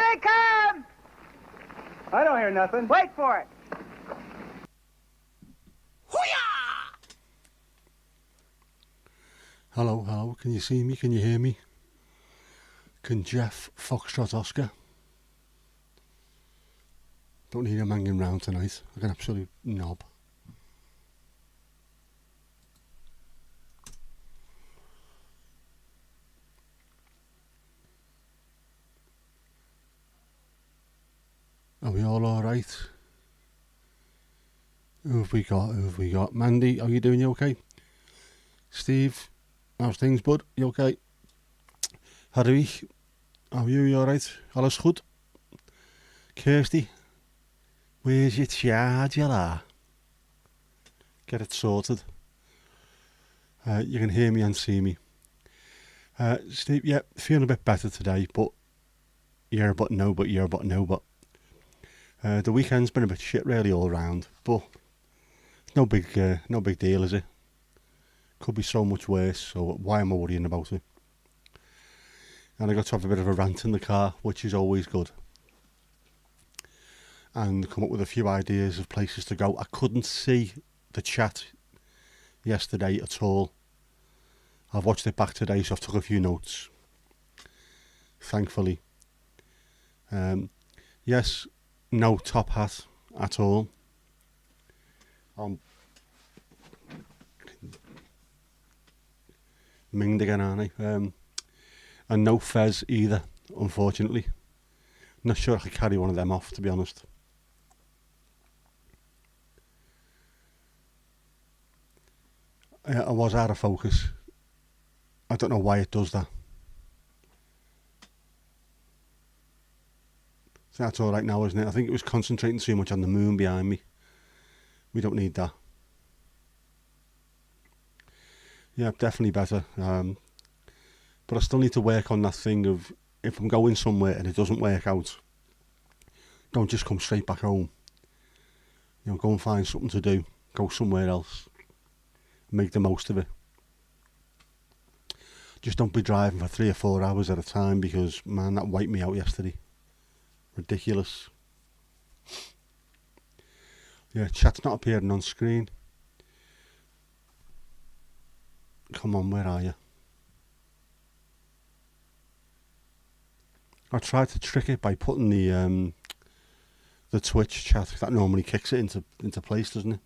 they come! I don't hear nothing. Wait for it. Hello, hello. Can you see me? Can you hear me? Can Jeff Foxtrot Oscar? Don't need him hanging round tonight. Like an absolute knob. Are we all alright? Who have we got? Who have we got? Mandy, how you doing? You okay? Steve, how's things, bud? You okay? Harry, how are you? You alright? Alles goed? Kirsty, where's your charger? Get it sorted. You can hear me and see me. Steve, yeah, feeling a bit better today, but yeah, but no, but yeah, but no, but the weekend's been a bit shit really all round, but no big deal, is it? Could be so much worse, so why am I worrying about it? And I got to have a bit of a rant in the car, which is always good. And come up with a few ideas of places to go. I couldn't see the chat yesterday at all. I've watched it back today, so I've took a few notes. Thankfully. Yes, no top hat at all. Minged again, aren't I? And no fez either, unfortunately. Not sure I could carry one of them off, to be honest. I was out of focus. I don't know why it does that. So that's alright now, isn't it? I think it was concentrating too much on the moon behind me. We don't need that. Yeah, definitely better. But I still need to work on that thing of, if I'm going somewhere and it doesn't work out, don't just come straight back home. You know, go and find something to do. Go somewhere else. Make the most of it. Just don't be driving for 3 or 4 hours at a time, because, man, that wiped me out yesterday. Ridiculous. Yeah, chat's not appearing on screen. Come on, where are you? I tried to trick it by putting the Twitch chat. That normally kicks it into place, doesn't it?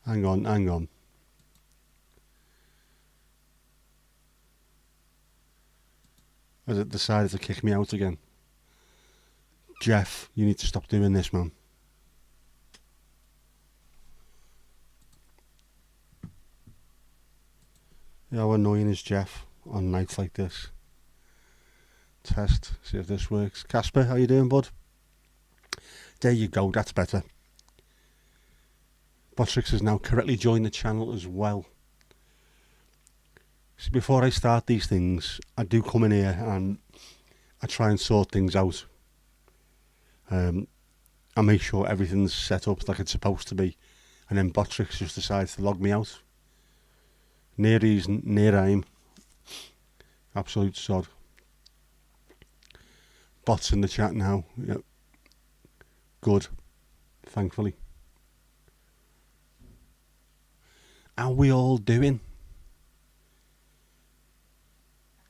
Hang on. Has it decided to kick me out again? Jeff, you need to stop doing this, man. Yeah, how annoying is Jeff on nights like this? Test, see if this works. Casper, how you doing, bud? There you go, that's better. Botrix has now correctly joined the channel as well. So before I start these things, I do come in here and I try and sort things out. I make sure everything's set up like it's supposed to be, and then Botrix just decides to log me out. Near reason, near aim. Absolute sod. Bots in the chat now. Yep. Good. Thankfully. How we all doing?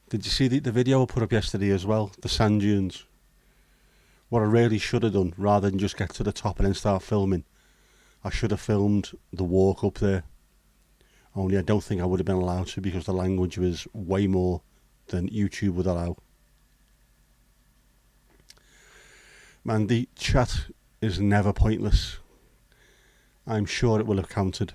Did you see the video I put up yesterday as well? The sand dunes. What I really should have done, rather than just get to the top and then start filming, I should have filmed the walk up there. Only I don't think I would have been allowed to, because the language was way more than YouTube would allow. Man, the chat is never pointless. I'm sure it will have counted.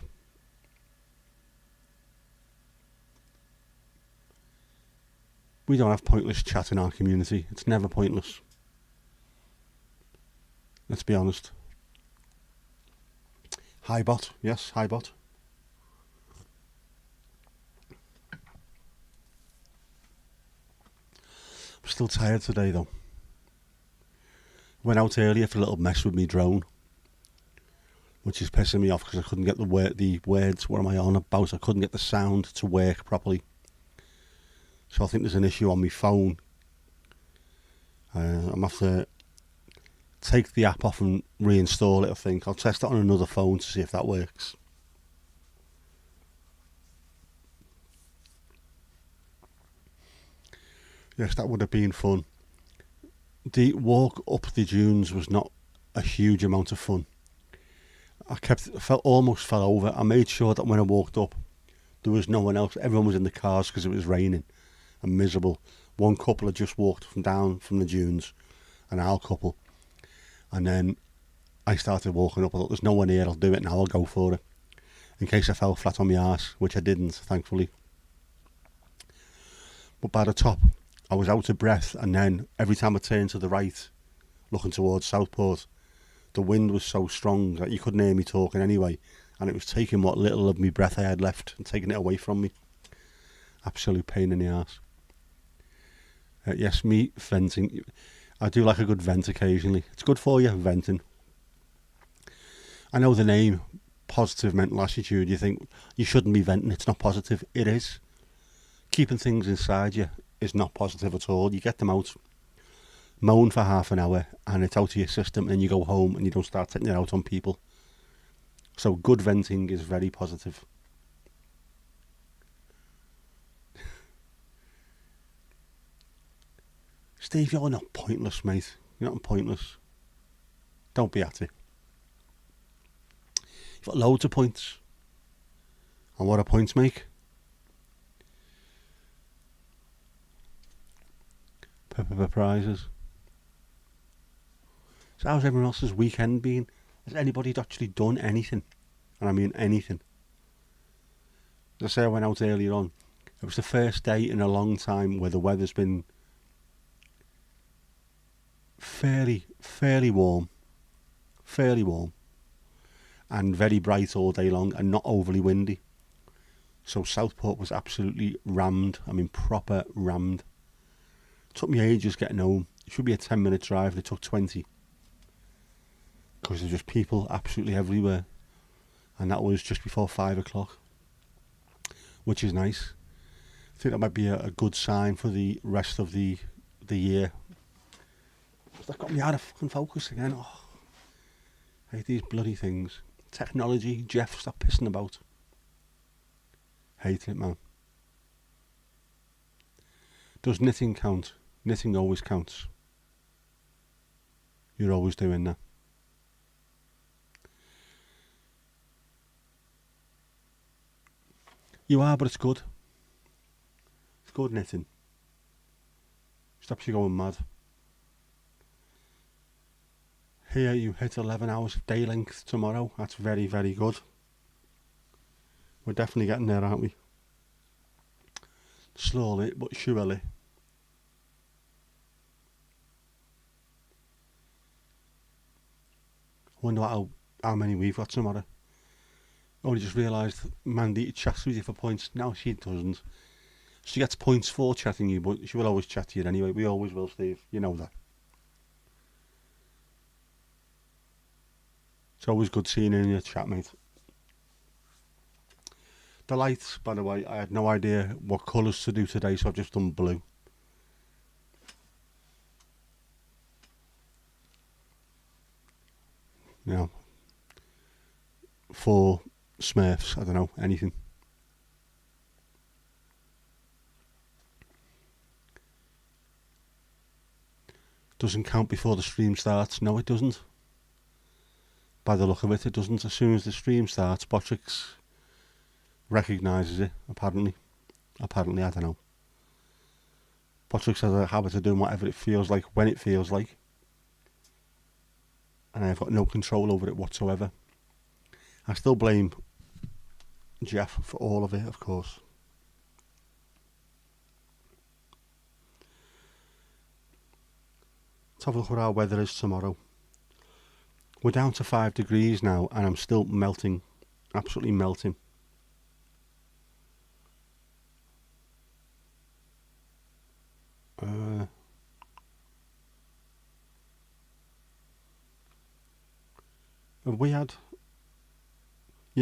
We don't have pointless chat in our community. It's never pointless. Let's be honest. Hi bot, yes, hi bot. I'm still tired today though. Went out earlier for a little mess with me drone, which is pissing me off because I couldn't get the words, what am I on about? I couldn't get the sound to work properly. So I think there's an issue on my phone. I'm going to have to take the app off and reinstall it, I think. I'll test it on another phone to see if that works. Yes, that would have been fun. The walk up the dunes was not a huge amount of fun. Almost fell over. I made sure that when I walked up, there was no one else. Everyone was in the cars because it was raining and miserable. One couple had just walked down from the dunes, an owl couple, and then I started walking up. I thought, there's no one here, I'll do it now, I'll go for it. In case I fell flat on my arse, which I didn't, thankfully. But by the top, I was out of breath, and then every time I turned to the right, looking towards Southport, the wind was so strong that you couldn't hear me talking anyway, and it was taking what little of my breath I had left and taking it away from me. Absolute pain in the arse. Yes, me venting. I do like a good vent occasionally. It's good for you, venting. I know the name, positive mental attitude. You think you shouldn't be venting, it's not positive. It is. Keeping things inside you is not positive at all. You get them out, moan for half an hour, and it's out of your system, and then you go home and you don't start taking it out on people. So good venting is very positive. Steve, you're not pointless, mate. You're not pointless. Don't be at it. You've got loads of points. And what do points make? Prizes. So how's everyone else's weekend been? Has anybody actually done anything? And I mean anything. As I say, I went out earlier on. It was the first day in a long time where the weather's been fairly warm, and very bright all day long, and not overly windy. So Southport was absolutely rammed. I mean, proper rammed. It took me ages getting home. It should be a 10-minute drive, and it took 20. Because there's just people absolutely everywhere. And that was just before 5 o'clock. Which is nice. I think that might be a good sign for the rest of the year. That got me out of fucking focus again. Oh, I hate these bloody things. Technology, Jeff, stop pissing about. Hate it, man. Does knitting count? Knitting always counts. You're always doing that. You are, but it's good. It's good knitting. Stops you going mad. Here you hit 11 hours of day length tomorrow. That's very, very good. We're definitely getting there, aren't we? Slowly but surely. I wonder how many we've got tomorrow. Only just realised Mandy chats with you for points. No, she doesn't. She gets points for chatting you, but she will always chat to you anyway. We always will, Steve. You know that. It's always good seeing you in your chat, mate. The lights, by the way, I had no idea what colours to do today, so I've just done blue. You know, for Smurfs, I don't know, anything. Doesn't count before the stream starts. No, it doesn't. By the look of it, it doesn't. As soon as the stream starts, Botrix recognises it, apparently. I don't know. Botrix has a habit of doing whatever it feels like, when it feels like. And I've got no control over it whatsoever. I still blame Jeff for all of it, of course. Let's have a look what our weather is tomorrow. We're down to 5 degrees now, and I'm still melting. Absolutely melting. We had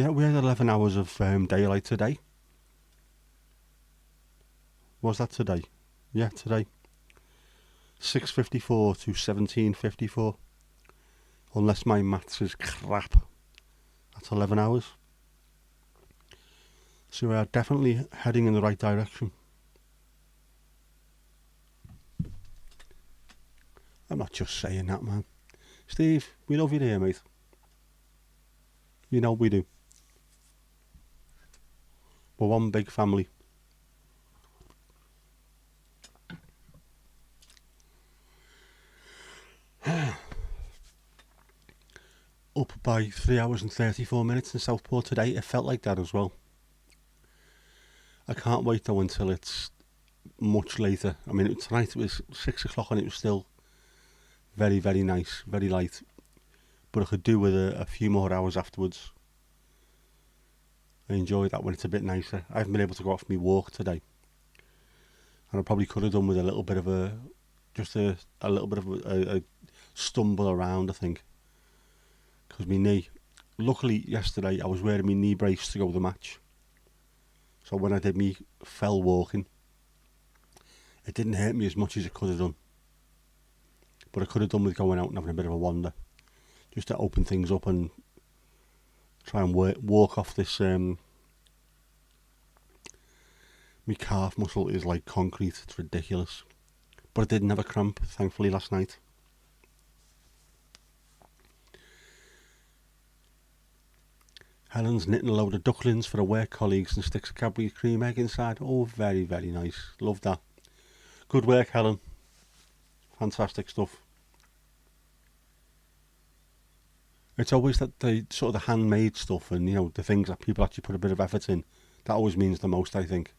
11 hours of daylight today. Was that today? Yeah, today. 6:54 to 17:54. Unless my maths is crap. That's 11 hours. So we are definitely heading in the right direction. I'm not just saying that, man. Steve, we love you there, mate. You know we do. We're one big family. Up by 3 hours and 34 minutes in Southport today. It felt like that as well. I can't wait though until it's much later. I mean, tonight it was 6 o'clock and it was still very, very nice, very light. But I could do with a few more hours afterwards. I enjoy that when it's a bit nicer. I haven't been able to go off my walk today. And I probably could have done with a little bit of a stumble around, I think. Because my knee, luckily yesterday I was wearing my knee brace to go to the match. So when I did me fell walking, it didn't hurt me as much as it could have done. But I could have done with going out and having a bit of a wander. Just to open things up and try and walk off this. My calf muscle is like concrete, it's ridiculous. But I didn't have a cramp, thankfully, last night. Helen's knitting a load of ducklings for her work colleagues and sticks a Cadbury cream egg inside. Oh, very, very nice. Love that. Good work, Helen. Fantastic stuff. It's always that the sort of the handmade stuff and, you know, the things that people actually put a bit of effort in. That always means the most, I think.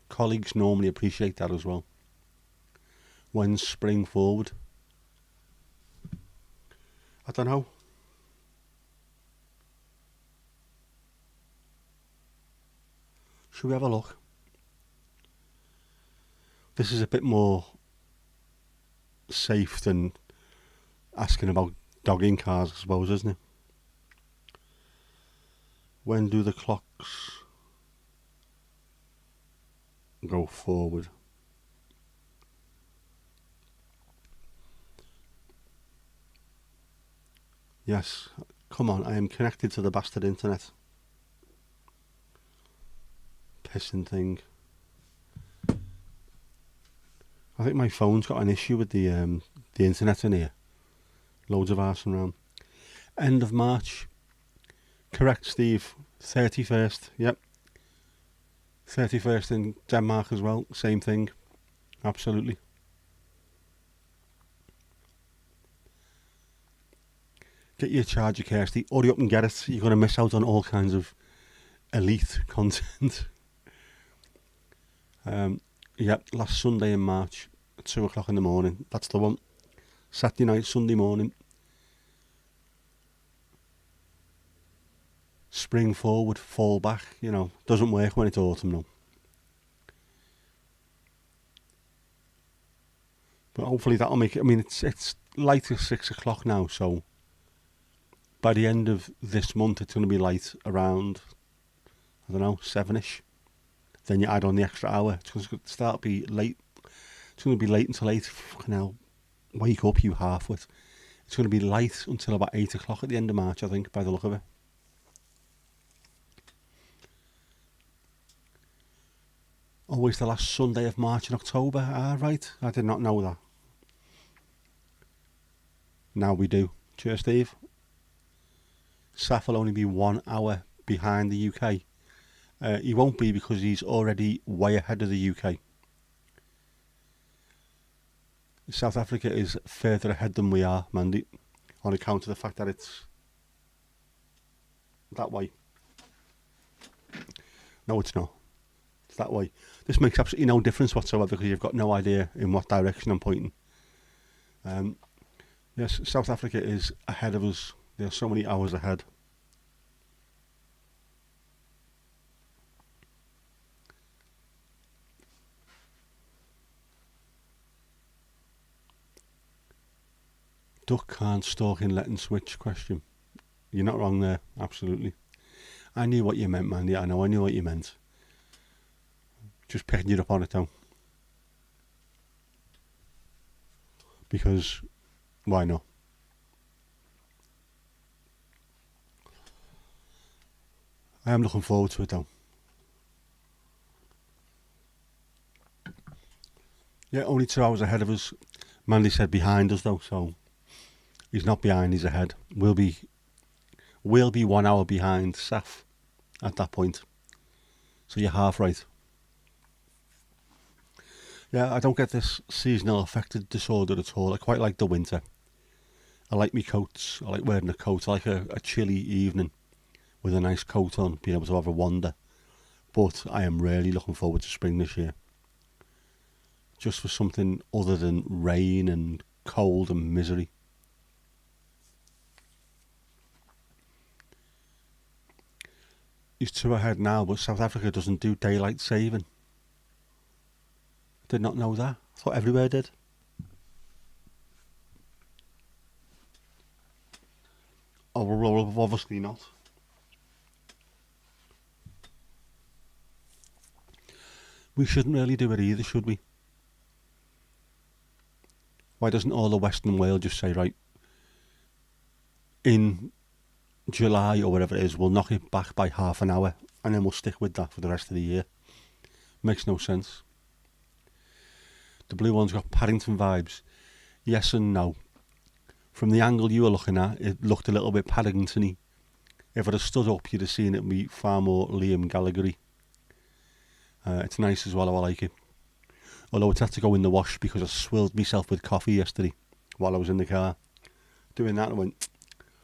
Colleagues normally appreciate that as well. When spring forward. I don't know. Should we have a look? This is a bit more safe than asking about dogging cars, I suppose, isn't it? When do the clocks go forward? Yes, come on, I am connected to the bastard internet. Pissing thing. I think my phone's got an issue with the internet in here. Loads of arsing around. End of March. Correct, Steve. 31st. Yep. 31st in Denmark as well. Same thing. Absolutely. Get your charger, Kirsty. Hurry up and get it. You're going to miss out on all kinds of elite content. Yep, last Sunday in March, at 2 o'clock in the morning. That's the one. Saturday night, Sunday morning. Spring forward, fall back, you know. Doesn't work when it's autumn now. But hopefully that'll make it. I mean, it's light at 6 o'clock now, so by the end of this month, it's going to be light around, I don't know, 7ish. Then you add on the extra hour. It's going to start to be late. It's going to be late until 8. Fucking hell. Wake up, you halfwit. It's going to be light until about 8 o'clock at the end of March, I think, by the look of it. Always the last Sunday of March in October. Ah, right. I did not know that. Now we do. Cheers, Steve. Saf will only be 1 hour behind the UK. He won't be because he's already way ahead of the UK. South Africa is further ahead than we are, Mandy, on account of the fact that it's that way. No, it's not. It's that way. This makes absolutely no difference whatsoever because you've got no idea in what direction I'm pointing. Yes, South Africa is ahead of us. They're so many hours ahead. Duck can't stalk in letting switch question. You're not wrong there, absolutely. I knew what you meant, man. Yeah, I know, I knew what you meant. Just picking you up on it though. because why not? I am looking forward to it though. Yeah, only 2 hours ahead of us. Mandy said behind us though, so he's not behind, he's ahead. We'll be 1 hour behind Saf at that point. So you're half right. Yeah, I don't get this seasonal affective disorder at all. I quite like the winter. I like me coats. I like wearing a coat. I like a chilly evening with a nice coat on, being able to have a wander. But I am really looking forward to spring this year. Just for something other than rain and cold and misery. He's 2 ahead now, but South Africa doesn't do daylight saving. Did not know that. I thought everywhere did. Oh, obviously not. We shouldn't really do it either, should we? Why doesn't all the Western world just say, right, in July or whatever it is, we'll knock it back by half an hour and then we'll stick with that for the rest of the year? Makes no sense. The blue one's got Paddington vibes. Yes and no. From the angle you were looking at, it looked a little bit Paddington-y. If I'd have stood up, you'd have seen it be far more Liam Gallagher-y. It's nice as well, I like it. Although it's had to go in the wash because I swilled myself with coffee yesterday while I was in the car. Doing that, I went,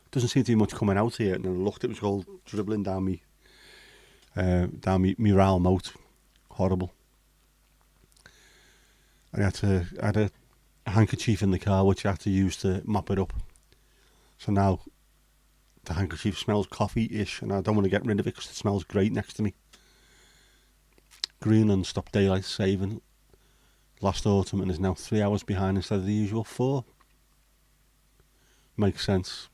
doesn't seem to be much coming out here. And then I looked, it was all dribbling down me Raal moat. Horrible. I had a handkerchief in the car which I had to use to mop it up. So now the handkerchief smells coffee-ish and I don't want to get rid of it because it smells great next to me. Greenland stopped daylight saving last autumn and is now 3 hours behind instead of the usual 4. Makes sense.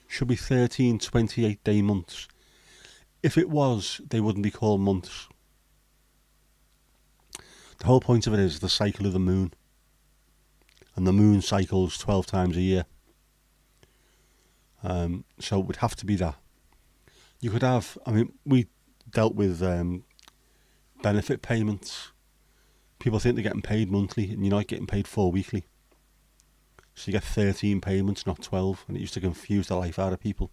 Should be 13 28-day months. If it was, they wouldn't be called months. The whole point of it is the cycle of the moon. And the moon cycles 12 times a year. So it would have to be that. You could have, we dealt with benefit payments. People think they're getting paid monthly and you're not getting paid 4 weekly. So you get 13 payments, not 12, and it used to confuse the life out of people.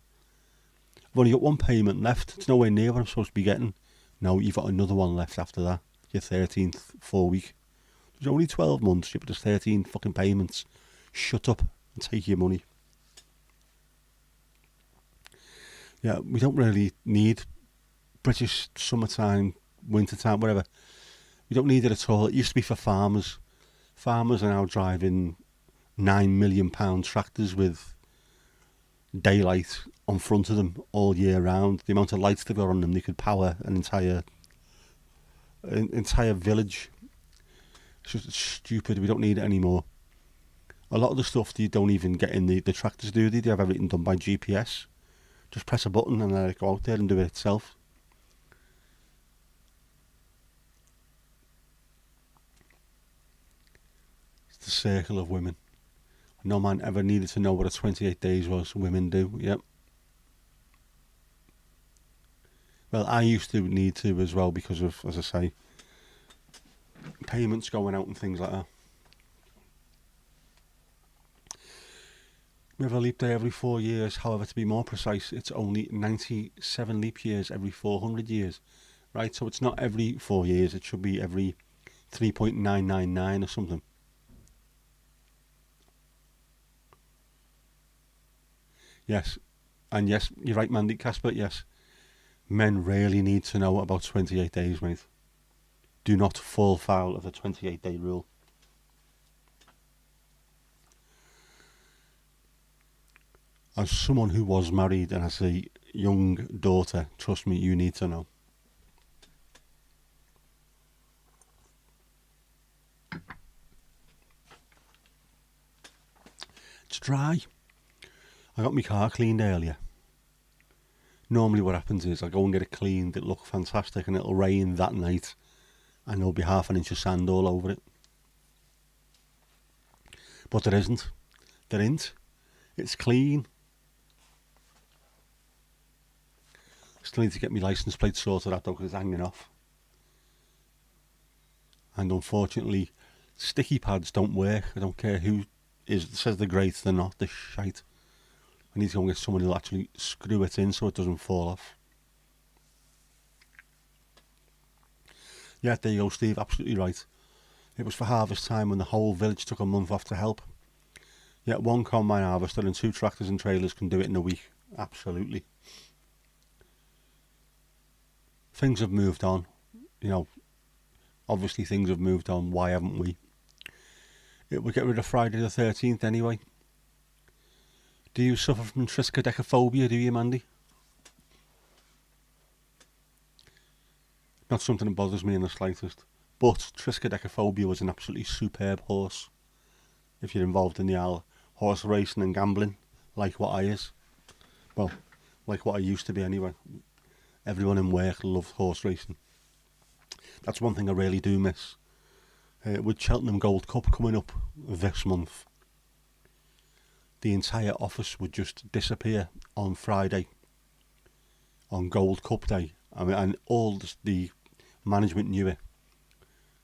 I've only got one payment left. It's nowhere near what I'm supposed to be getting. No, you've got another one left after that. Your 13th 4 week. There's only 12 months, but there's 13 fucking payments. Shut up and take your money. Yeah, we don't really need British summertime, wintertime, whatever. We don't need it at all. It used to be for farmers. Farmers are now driving £9 million tractors with daylight on front of them all year round. The amount of lights they've got on them, they could power an entire village. It's just stupid. We don't need it anymore. A lot of the stuff you don't even get in the tractors, do they? They have everything done by GPS. Just press a button and let it go out there and do it itself. It's the circle of women. No man ever needed to know what a 28 days was. Women do, yep. Well, I used to need to as well because of, as I say, payments going out and things like that. We have a leap day every 4 years. However, to be more precise, it's only 97 leap years every 400 years. Right, so it's not every 4 years. It should be every 3.999 or something. Yes, and yes, you're right, Mandy Casper, yes. Men really need to know about 28 days, mate. Do not fall foul of the 28-day rule. As someone who was married and has a young daughter, trust me, you need to know. It's dry. I got my car cleaned earlier. Normally what happens is I go and get it cleaned, it'll look fantastic and it'll rain that night and there'll be half an inch of sand all over it. But there isn't. There ain't. It's clean. Still need to get my licence plate sorted out though, because it's hanging off. And unfortunately, sticky pads don't work. I don't care who says they're great, they're not. They're shite. I need to go and get someone who'll actually screw it in so it doesn't fall off. Yeah, there you go, Steve. Absolutely right. It was for harvest time when the whole village took a month off to help. Yet one combine harvester and 2 tractors and trailers can do it in a week. Absolutely. Things have moved on. You know, obviously things have moved on. Why haven't we? It would get rid of Friday the 13th anyway. Do you suffer from triskaidekaphobia, do you, Mandy? Not something that bothers me in the slightest. But triskaidekaphobia was an absolutely superb horse. If you're involved in the horse racing and gambling, like what I is. Well, like what I used to be anyway. Everyone in work loved horse racing. That's one thing I really do miss. With Cheltenham Gold Cup coming up this month, the entire office would just disappear on Friday, on Gold Cup Day. I mean, and all the management knew it.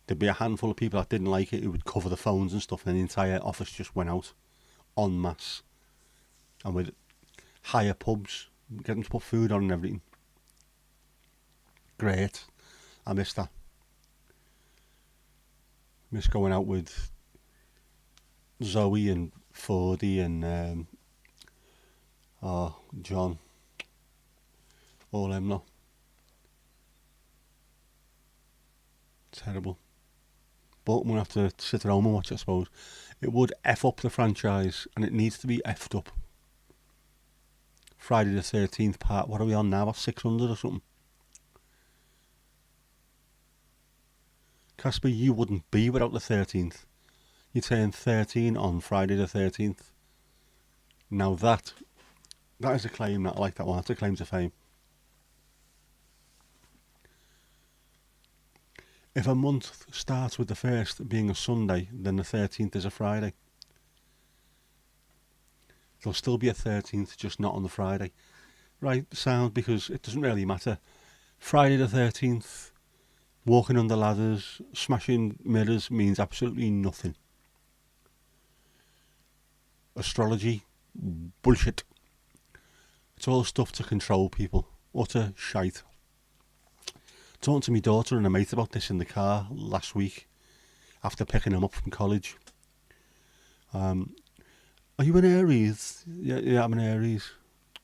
There'd be a handful of people that didn't like it who would cover the phones and stuff, and the entire office just went out en masse. And with higher pubs, get them to put food on and everything. Great. I miss that. Miss going out with Zoe and Fordy and John. All them lot. Terrible. But we'll have to sit at home and watch it, I suppose. It would F up the franchise, and it needs to be F'd up. Friday the 13th part, what are we on now? About 600 or something? Casper, you wouldn't be without the 13th. You turn 13 on Friday the 13th. Now that is a claim. That I like that one. That's a claim to fame. If a month starts with the 1st being a Sunday, then the 13th is a Friday. There'll still be a 13th, just not on the Friday. Right, sound, because it doesn't really matter. Friday the 13th, walking under ladders, smashing mirrors means absolutely nothing. Astrology, bullshit. It's all stuff to control people. Utter shite. Talking to my daughter and a mate about this in the car last week after picking them up from college. Are you an Aries? Yeah, I'm an Aries.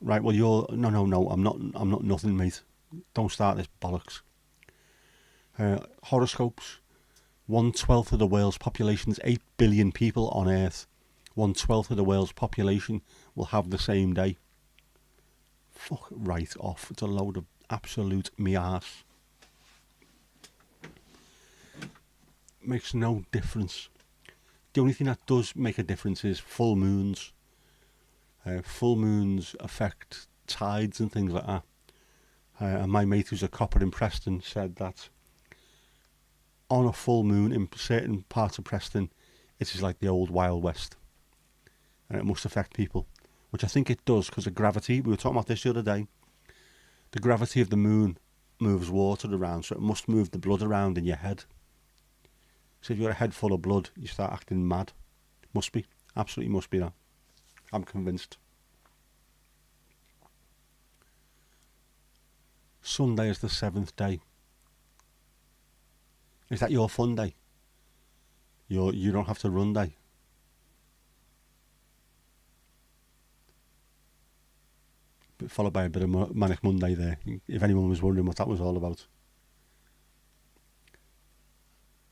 Right, well you're no, I'm not nothing, mate. Don't start this bollocks. Horoscopes. 1/12 of the world's population is 8 billion people on Earth. 1/12 of the world's population will have the same day. Fuck right off. It's a load of absolute me arse. Makes no difference. The only thing that does make a difference is full moons. Full moons affect tides and things like that. And my mate who's a copper in Preston said that on a full moon in certain parts of Preston, it is like the old Wild West. And it must affect people. Which I think it does because of gravity. We were talking about this the other day. The gravity of the moon moves water around, so it must move the blood around in your head. So if you've got a head full of blood, you start acting mad. Must be. Absolutely must be that. I'm convinced. Sunday is the 7th day. Is that your fun day? You don't have to run day? But followed by a bit of Manic Monday there, if anyone was wondering what that was all about.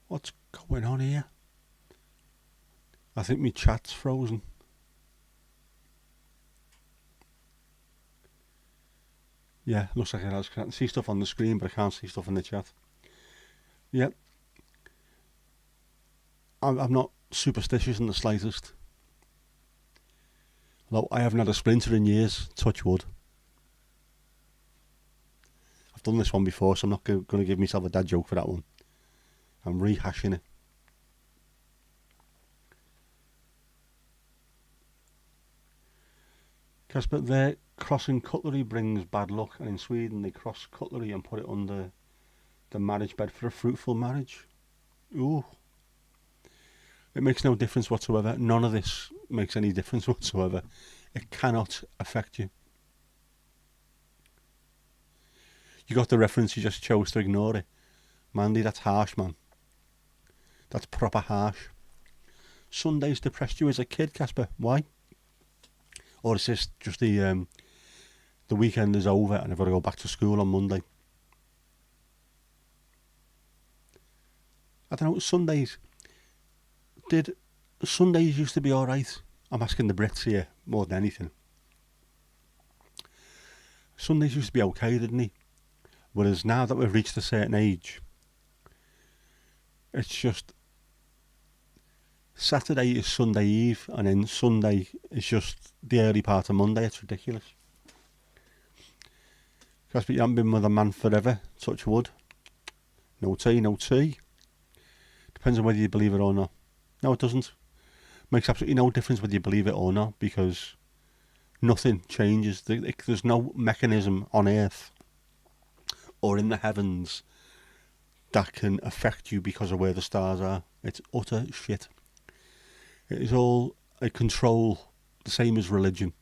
What's going on here? I think my chat's frozen. Yeah, looks like it has. I can see stuff on the screen, but I can't see stuff in the chat. Yeah. I'm not superstitious in the slightest. Although I haven't had a splinter in years, touch wood. I've done this one before, so I'm not going to give myself a dad joke for that one. I'm rehashing it. Casper, there, crossing cutlery brings bad luck, and in Sweden they cross cutlery and put it under the marriage bed for a fruitful marriage. Ooh. It makes no difference whatsoever. None of this makes any difference whatsoever. It cannot affect you. You got the reference, you just chose to ignore it. Mandy, that's harsh, man. That's proper harsh. Sundays depressed you as a kid, Casper. Why? Or is this just the weekend is over and I've got to go back to school on Monday? I don't know, Sundays. Did Sundays used to be alright? I'm asking the Brits here more than anything. Sundays used to be okay, didn't they? Whereas now that we've reached a certain age, it's just Saturday is Sunday Eve, and then Sunday is just the early part of Monday. It's ridiculous. Because you haven't been with a man forever, touch wood. No tea, no tea. Depends on whether you believe it or not. No, it doesn't. Makes absolutely no difference whether you believe it or not, because nothing changes. There's no mechanism on earth or in the heavens that can affect you because of where the stars are. It's utter shit. It is all a control, the same as religion,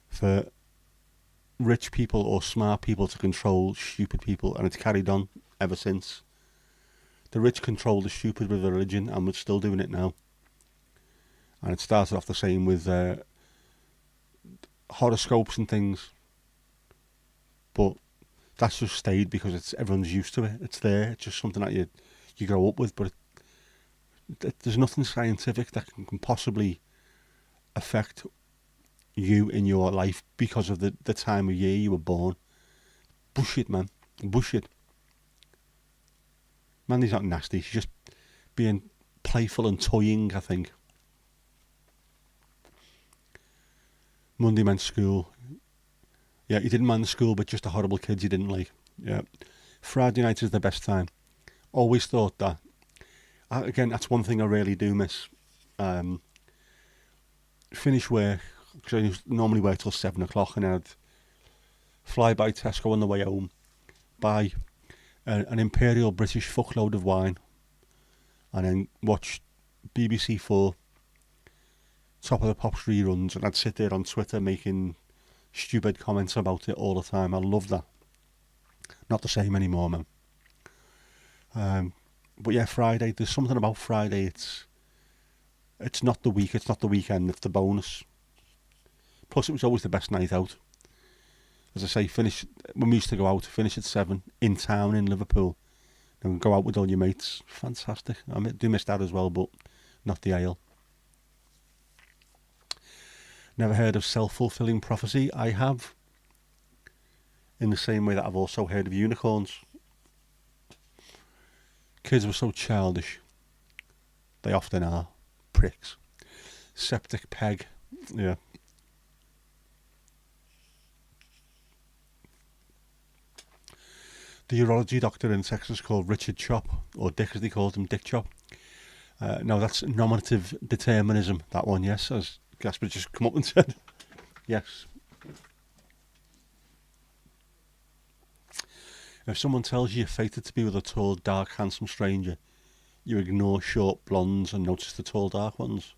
for rich people or smart people to control stupid people, and it's carried on ever since. The rich control the stupid with religion, and we're still doing it now. And it started off the same with horoscopes and things, but that's just stayed because everyone's used to it. It's there. It's just something that you grow up with, but there's nothing scientific that can possibly affect you in your life because of the time of year you were born. Bullshit, man. Bullshit. Mandy's not nasty. She's just being playful and toying, I think. Monday meant school. Yeah, he didn't mind the school, but just the horrible kids he didn't like. Yeah. Friday night is the best time. Always thought that. Again, that's one thing I really do miss. Finish work, because I normally work till 7 o'clock, and I'd fly by Tesco on the way home, buy an Imperial British fuckload of wine, and then watch BBC 4 Top of the Pops reruns, and I'd sit there on Twitter making stupid comments about it all the time. I love that. Not the same anymore, man. But yeah, Friday, there's something about Friday, it's not the week, it's not the weekend, it's the bonus. Plus it was always the best night out. As I say, when we used to go out, finish at 7 in town in Liverpool, and go out with all your mates. Fantastic. I do miss that as well, but not the ale. Never heard of self-fulfilling prophecy? I have. In the same way that I've also heard of unicorns. Kids were so childish. They often are. Pricks. Septic peg. Yeah. The urology doctor in Texas called Richard Chop, or Dick as they called him, Dick Chop. No, that's nominative determinism, that one, yes, as Gasper just come up and said. Yes. If someone tells you you're fated to be with a tall, dark, handsome stranger, you ignore short blondes and notice the tall, dark ones.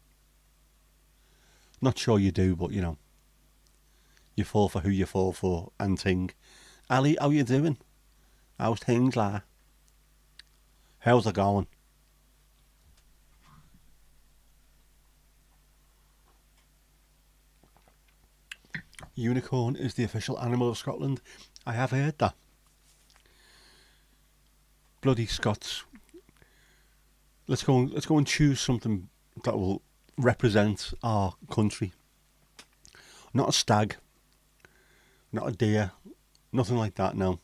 Not sure you do, but you know. You fall for who you fall for, and ting. Ali, how you doing? How's things like? How's it going? Unicorn is the official animal of Scotland. I have heard that. Bloody Scots. Let's go and choose something that will represent our country. Not a stag. Not a deer. Nothing like that, no.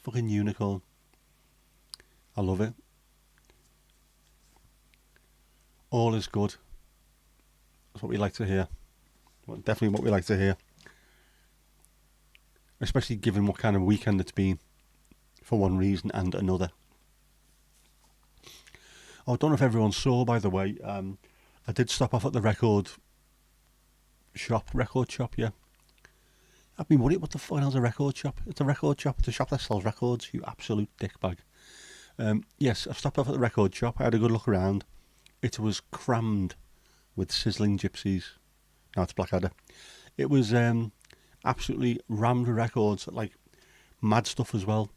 Fucking unicorn. I love it. All is good. That's what we like to hear. Definitely what we like to hear. Especially given what kind of weekend it's been, for one reason and another. I don't know if everyone saw, by the way. I did stop off at the record shop. Yeah. I've been worried, what the fuck is a record shop? It's a record shop. It's a shop that sells records, you absolute dickbag. Yes, I stopped off at the record shop. I had a good look around. It was crammed with sizzling gypsies. No, it's Blackadder. It was absolutely rammed with records, like mad stuff as well.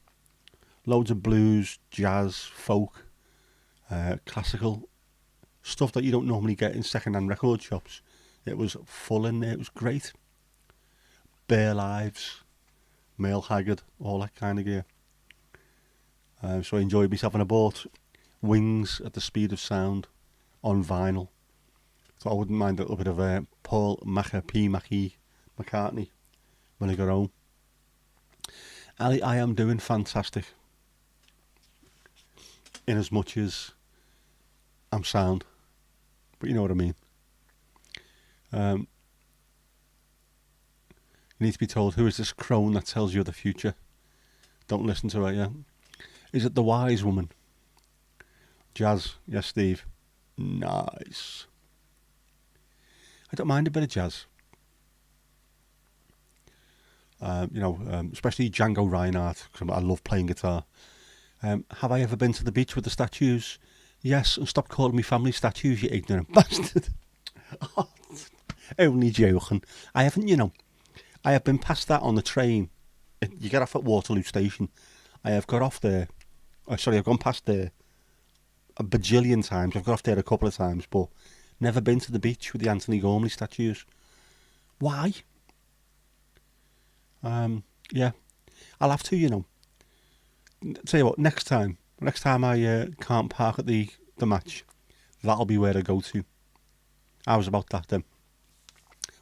Loads of blues, jazz, folk, classical, stuff that you don't normally get in second-hand record shops. It was full in there. It was great. Bare Lives, Male Haggard, all that kind of gear. So I enjoyed myself, and I bought Wings at the Speed of Sound on vinyl. So I wouldn't mind a little bit of Paul McCartney when I got home. Ali, I am doing fantastic. In as much as I'm sound. But you know what I mean. You need to be told, who is this crone that tells you the future? Don't listen to her, yeah? Is it the wise woman? Jazz, yes, Steve. Nice. I don't mind a bit of jazz. Especially Django Reinhardt, because I love playing guitar. Have I ever been to the beach with the statues? Yes, and stop calling me family statues, you ignorant bastard. Only joking. I haven't, I have been past that on the train. You get off at Waterloo Station. I have got off there. I've gone past there a bajillion times. I've got off there a couple of times, but never been to the beach with the Anthony Gormley statues. Why? Yeah. I'll have to, Tell you what, next time I can't park at the match, that'll be where I go to. How's about that then?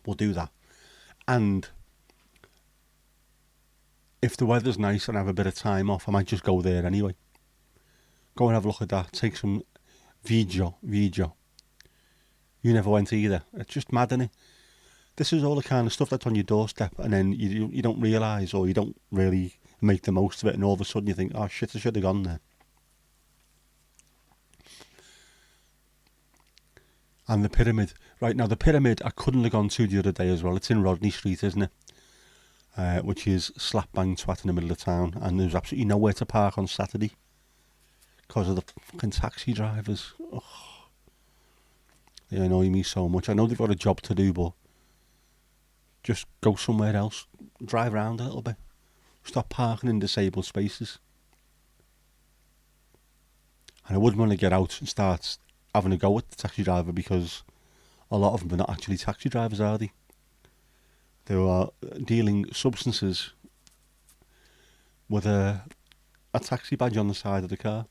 We'll do that. And if the weather's nice and I have a bit of time off, I might just go there anyway. Go and have a look at that. Take some video. You never went either. It's just mad, isn't it? This is all the kind of stuff that's on your doorstep, and then you don't realise, or you don't really make the most of it, and all of a sudden you think, oh shit, I should have gone there. And the Pyramid. Right, now the Pyramid I couldn't have gone to the other day as well. It's in Rodney Street, isn't it? Which is slap bang twat in the middle of town, and there's absolutely nowhere to park on Saturday because of the fucking taxi drivers. Ugh. They annoy me so much. I know they've got a job to do, but just go somewhere else. Drive around a little bit. Stop parking in disabled spaces. And I wouldn't want to get out and start having a go at the taxi driver, because a lot of them are not actually taxi drivers, are they? They are dealing substances with a taxi badge on the side of the car.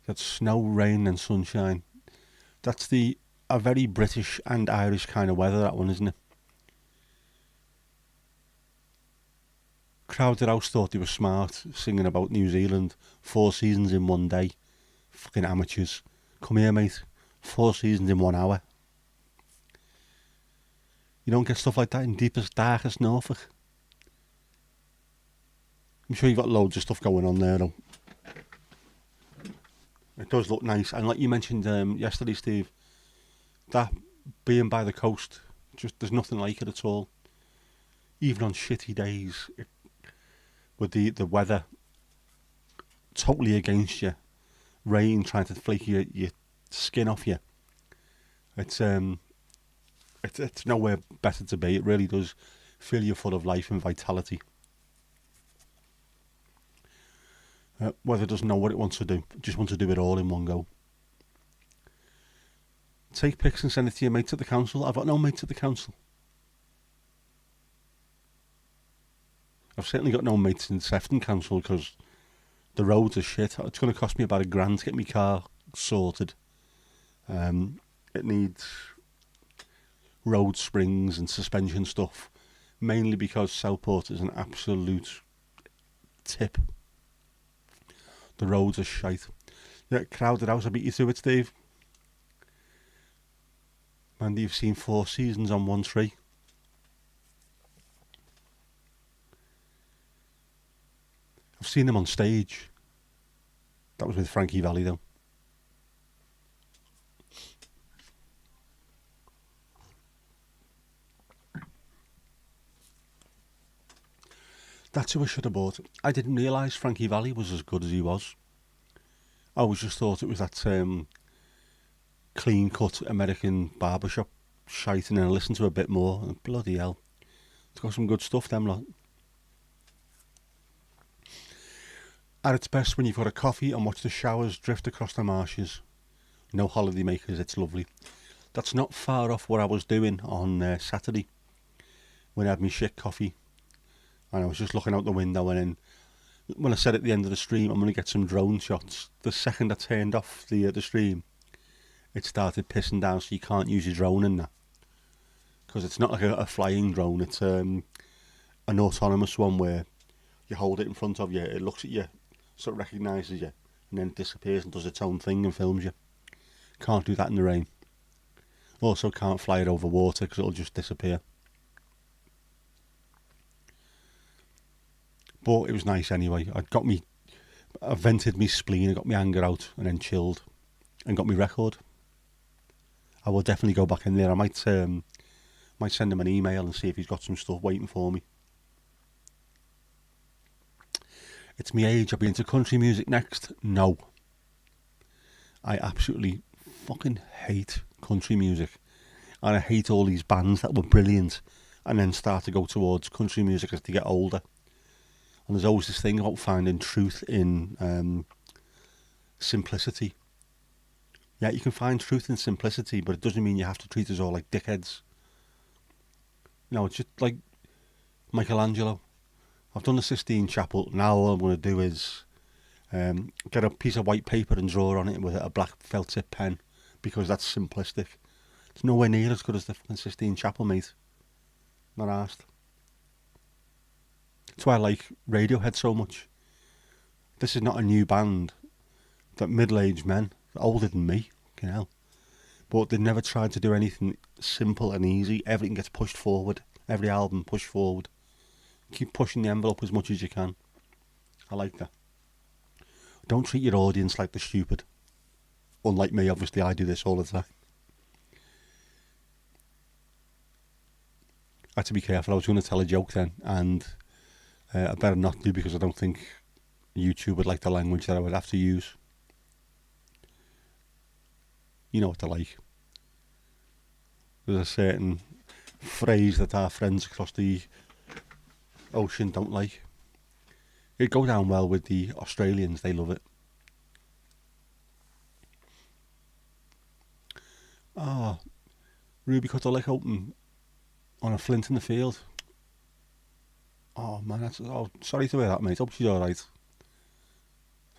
That's snow, rain and sunshine. That's a very British and Irish kind of weather, that one, isn't it? Crowded House thought they were smart, singing about New Zealand, 4 seasons in one day. Fucking amateurs. Come here, mate. 4 seasons in 1 hour. You don't get stuff like that in deepest, darkest Norfolk. I'm sure you've got loads of stuff going on there, though. It does look nice. And like you mentioned yesterday, Steve, that being by the coast, just there's nothing like it at all. Even on shitty days, with the weather totally against you, rain trying to flake your skin off you, it's nowhere better to be. It really does fill you full of life and vitality. Weather doesn't know what it wants to do. It just wants to do it all in one go. Take pics and send it to your mates at the council. I've got no mates at the council. I've certainly got no mates in Sefton Council, because the roads are shit. It's going to cost me about £1,000 to get my car sorted. It needs road springs and suspension stuff, mainly because Southport is an absolute tip. The roads are shite. Yeah, Crowded House, I beat you to it, Steve. And you've seen 4 seasons on one tree. I've seen them on stage. That was with Frankie Valli though. That's who I should have bought. I didn't realise Frankie Valli was as good as he was. I always just thought it was that clean-cut American barbershop shite, and then I listened to a bit more, and bloody hell. It's got some good stuff, them lot. At its best when you've got a coffee and watch the showers drift across the marshes. No holiday makers, it's lovely. That's not far off what I was doing on Saturday when I had my shit coffee. And I was just looking out the window, and then when I said at the end of the stream I'm going to get some drone shots, the second I turned off the stream, it started pissing down, so you can't use your drone in that. Because it's not like a flying drone, it's an autonomous one where you hold it in front of you, it looks at you, so it recognises you, and then it disappears and does its own thing and films you. Can't do that in the rain. Also can't fly it over water because it'll just disappear. But it was nice anyway. I vented my spleen, I got my anger out, and then chilled, and got my record. I will definitely go back in there. I might send him an email and see if he's got some stuff waiting for me. It's my age. I'll be into country music next. No. I absolutely fucking hate country music. And I hate all these bands that were brilliant and then start to go towards country music as they get older. And there's always this thing about finding truth in simplicity. Yeah, you can find truth in simplicity, but it doesn't mean you have to treat us all like dickheads. No, it's just like Michelangelo. I've done the Sistine Chapel. Now all I'm going to do is get a piece of white paper and draw on it with a black felt tip pen, because that's simplistic. It's nowhere near as good as the fucking Sistine Chapel, mate. Not asked. That's why I like Radiohead so much. This is not a new band. That middle-aged men, older than me, you know, but they never tried to do anything simple and easy. Everything gets pushed forward. Every album pushed forward. Keep pushing the envelope as much as you can. I like that. Don't treat your audience like they're stupid. Unlike me, obviously, I do this all the time. I had to be careful. I was going to tell a joke then, and I better not do, because I don't think YouTube would like the language that I would have to use. You know what they're like. There's a certain phrase that our friends across the ocean don't like. It'd go down well with the Australians, they love it. Oh, Ruby cut her leg open on a flint in the field. Oh man, that's sorry to hear that, mate. Hope she's alright.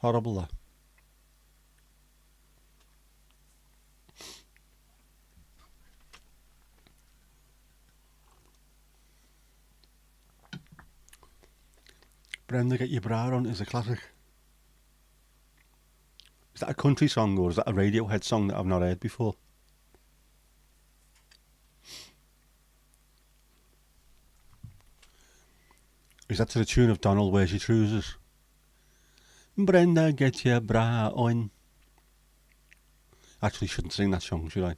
Horrible that. Brenda, Get Your Bra On is a classic. Is that a country song, or is that a Radiohead song that I've not heard before? Is that to the tune of Donald, Where's Your Trousers? Brenda, get your bra on. Actually, shouldn't sing that song, should I?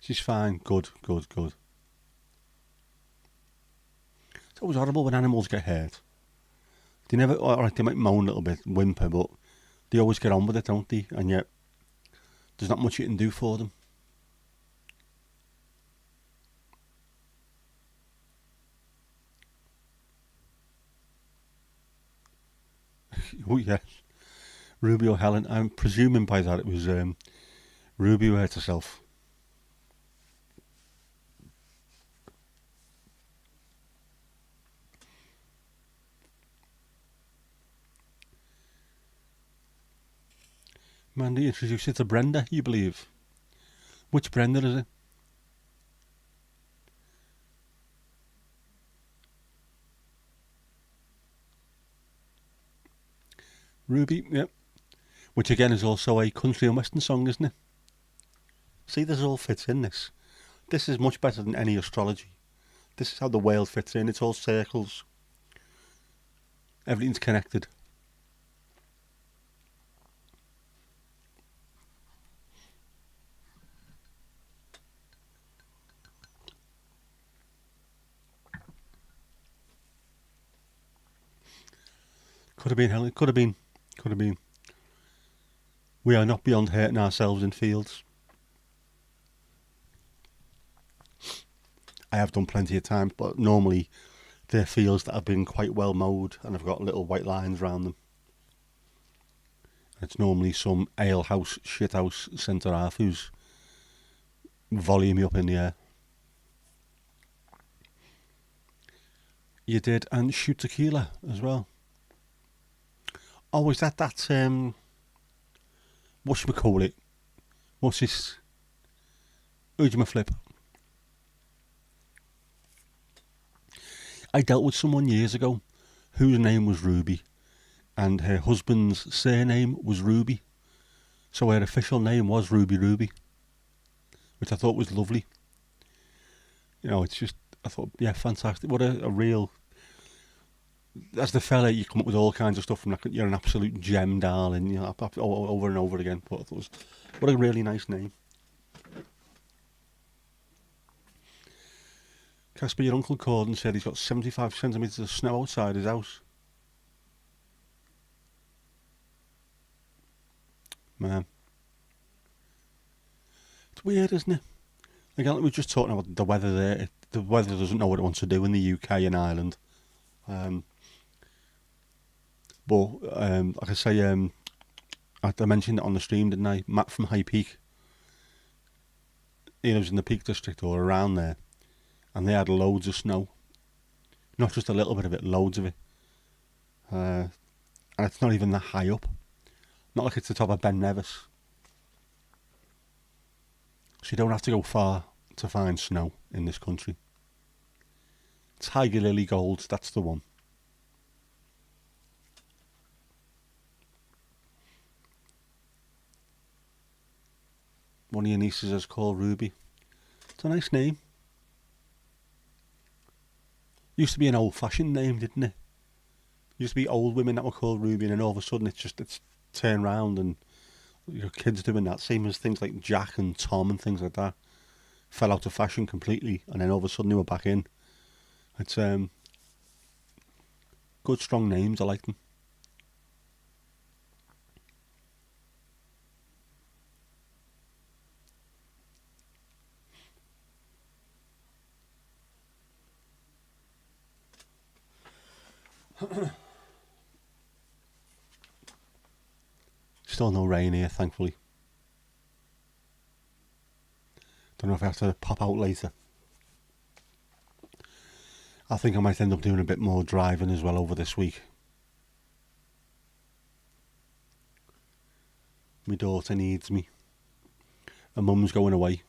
She's fine. Good. It's always horrible when animals get hurt. They never, alright, they might moan a little bit, whimper, but they always get on with it, don't they? And yet, there's not much you can do for them. Oh yes, Ruby or Helen. I'm presuming by that it was Ruby who hurt herself. Mandy introduced you to Brenda, you believe? Which Brenda is it? Ruby, yep. Which again is also a country and western song, isn't it? See, this all fits in this. This is much better than any astrology. This is how the world fits in. It's all circles. Everything's connected. Could have been, Helen. Could have been. Could have been. We are not beyond hurting ourselves in fields. I have done plenty of times, but normally they're fields that have been quite well mowed and have got little white lines around them. It's normally some alehouse, shithouse centre half who's volleying me up in the air. You did, and shoot tequila as well. Oh, is that whatchamacallit? What's this? Flip. I dealt with someone years ago whose name was Ruby, and her husband's surname was Ruby, so her official name was Ruby Ruby, which I thought was lovely. You know, it's just, I thought, yeah, fantastic. What a real, as the fella, you come up with all kinds of stuff from, like, you're an absolute gem, darling, you know, over and over again. But I thought it was, what a really nice name. Casper, your uncle called and said he's got 75 centimetres of snow outside his house. Man. It's weird, isn't it? Again, like we were just talking about the weather there. The weather doesn't know what it wants to do in the UK and Ireland. Like I say, I mentioned it on the stream, didn't I? Matt from High Peak. He lives in the Peak District or around there. And they had loads of snow. Not just a little bit of it, loads of it. And it's not even that high up. Not like it's the top of Ben Nevis. So you don't have to go far to find snow in this country. Tiger Lily Gold, that's the one. One of your nieces is called Ruby. It's a nice name. Used to be an old-fashioned name, didn't it? Used to be old women that were called Ruby, and then all of a sudden it's turned round and your kids doing that. Same as things like Jack and Tom and things like that. Fell out of fashion completely, and then all of a sudden they were back in. It's good, strong names. I like them. Still no rain here, thankfully. Don't know if I have to pop out later. I think I might end up doing a bit more driving as well over this week. My daughter needs me. Her mum's going away.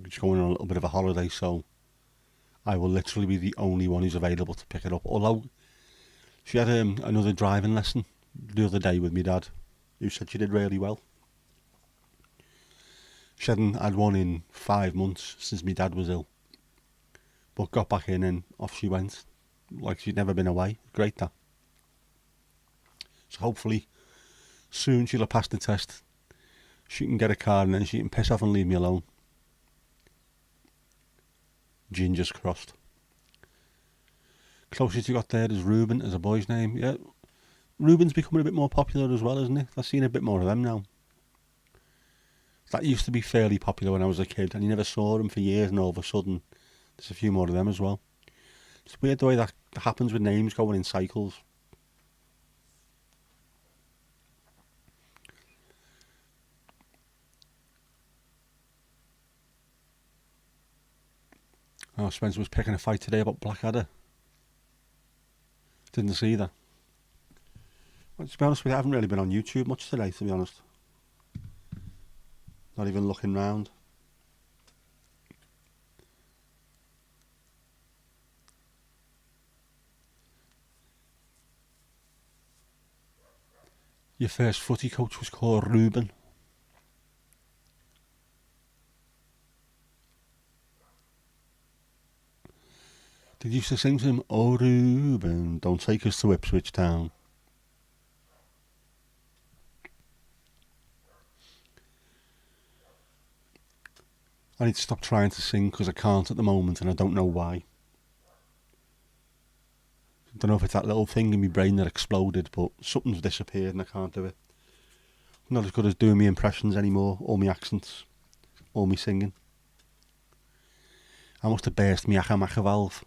She's going on a little bit of a holiday, so I will literally be the only one who's available to pick it up. Although she had another driving lesson the other day with my dad, who said she did really well. She hadn't had one in 5 months since my dad was ill. But got back in and off she went. Like she'd never been away. Great, that. So hopefully soon she'll have passed the test. She can get a car and then she can piss off and leave me alone. Gingers crossed. Closest you got there is Ruben as a boy's name. Yeah, Ruben's becoming a bit more popular as well, isn't it? I've seen a bit more of them now. That used to be fairly popular when I was a kid, and you never saw them for years, and all of a sudden there's a few more of them as well. It's weird the way that happens with names going in cycles. Oh, Spencer was picking a fight today about Blackadder. Didn't see that. Well, to be honest with you, I haven't really been on YouTube much today, to be honest. Not even looking round. Your first footy coach was called Ruben. Did you used to sing to him, "Oh Ruben, don't take us to Ipswich Town"? I need to stop trying to sing because I can't at the moment and I don't know why. I don't know if it's that little thing in my brain that exploded, but something's disappeared and I can't do it. I'm not as good as doing my impressions anymore, or my accents, or my singing. I must have burst my Acca valve.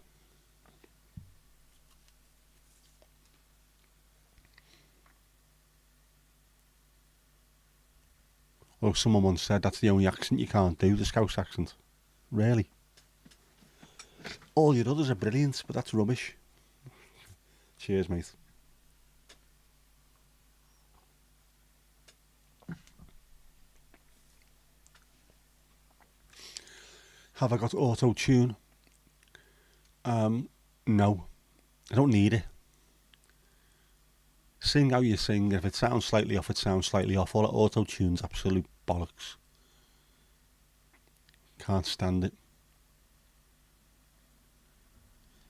Or someone once said that's the only accent you can't do, the Scouse accent. Really? All your others are brilliant, but that's rubbish. Cheers, mate. Have I got auto-tune? No. I don't need it. Sing how you sing. If it sounds slightly off, it sounds slightly off. All that auto-tune's absolute bollocks. Can't stand it.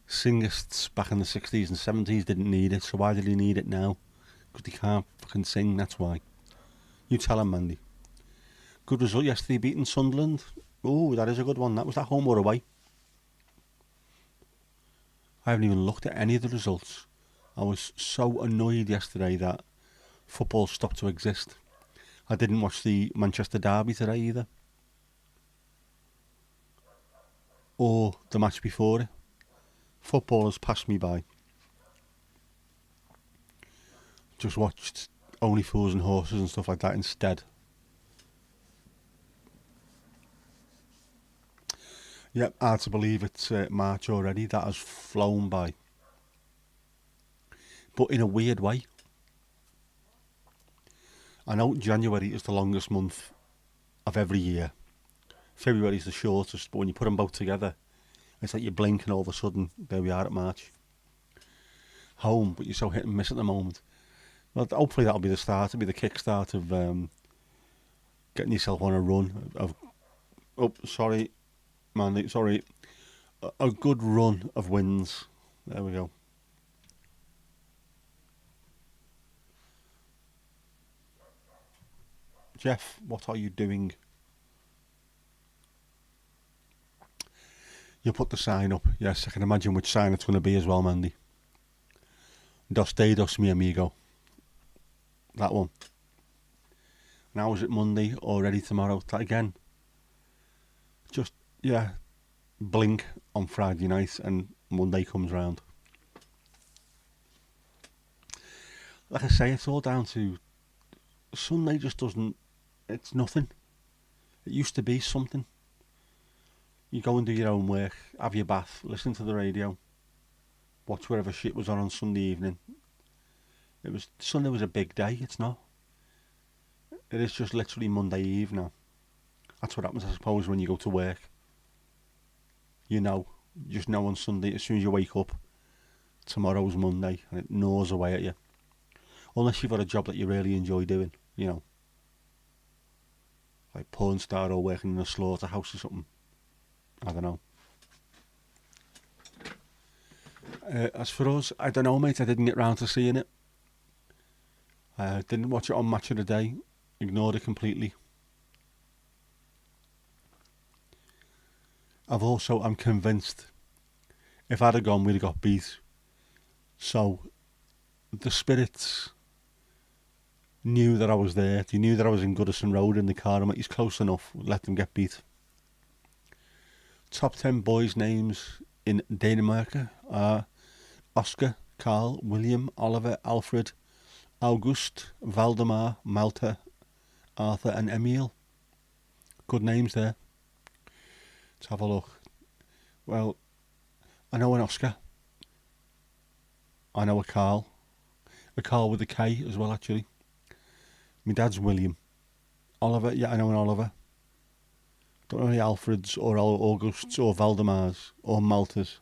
Singers back in the 60s and 70s didn't need it, so why did he need it now? Because they can't fucking sing, that's why. You tell him, Mandy. Good result yesterday, beating Sunderland. Oh, that is a good one. That was that home or away? I haven't even looked at any of the results. I was so annoyed yesterday that football stopped to exist. I didn't watch the Manchester derby today either. Or the match before it. Football has passed me by. Just watched Only Fools and Horses and stuff like that instead. Yep, hard to believe it's March already. That has flown by. But in a weird way. I know January is the longest month of every year. February's the shortest, but when you put them both together, it's like you blink and all of a sudden, there we are at March. Home, but you're so hit and miss at the moment. Well, hopefully that'll be the start. It'll be the kickstart of getting yourself on a run. Sorry, Mandy, sorry. A good run of wins. There we go. Jeff, what are you doing? You'll put the sign up. Yes, I can imagine which sign it's going to be as well, Mandy. Dos dedos, mi amigo. That one. Now is it Monday, already tomorrow? That again. Just, yeah, blink on Friday night and Monday comes round. Like I say, it's all down to Sunday just doesn't, it's nothing. It used to be something. You go and do your own work, have your bath, listen to the radio, watch whatever shit was on Sunday evening. Sunday was a big day, it's not. It is just literally Monday Eve now. That's what happens, I suppose, when you go to work. You just know on Sunday, as soon as you wake up, tomorrow's Monday, and it gnaws away at you. Unless you've got a job that you really enjoy doing, like porn star or working in a slaughterhouse or something. I don't know. As for us, I don't know, mate. I didn't get round to seeing it. I didn't watch it on Match of the Day. Ignored it completely. I'm convinced if I'd have gone, we'd have got beat. So, the spirits knew that I was there. They knew that I was in Goodison Road in the car. I'm like, he's close enough. Let them get beat. Top 10 boys' names in Denmark are Oscar, Carl, William, Oliver, Alfred, August, Valdemar, Malta, Arthur and Emil. Good names there. Let's have a look. Well, I know an Oscar. I know a Carl. A Carl with a K as well, actually. My dad's William. Oliver, yeah, I know an Oliver. Don't know any Alfreds or Augusts or Valdemars or Maltas.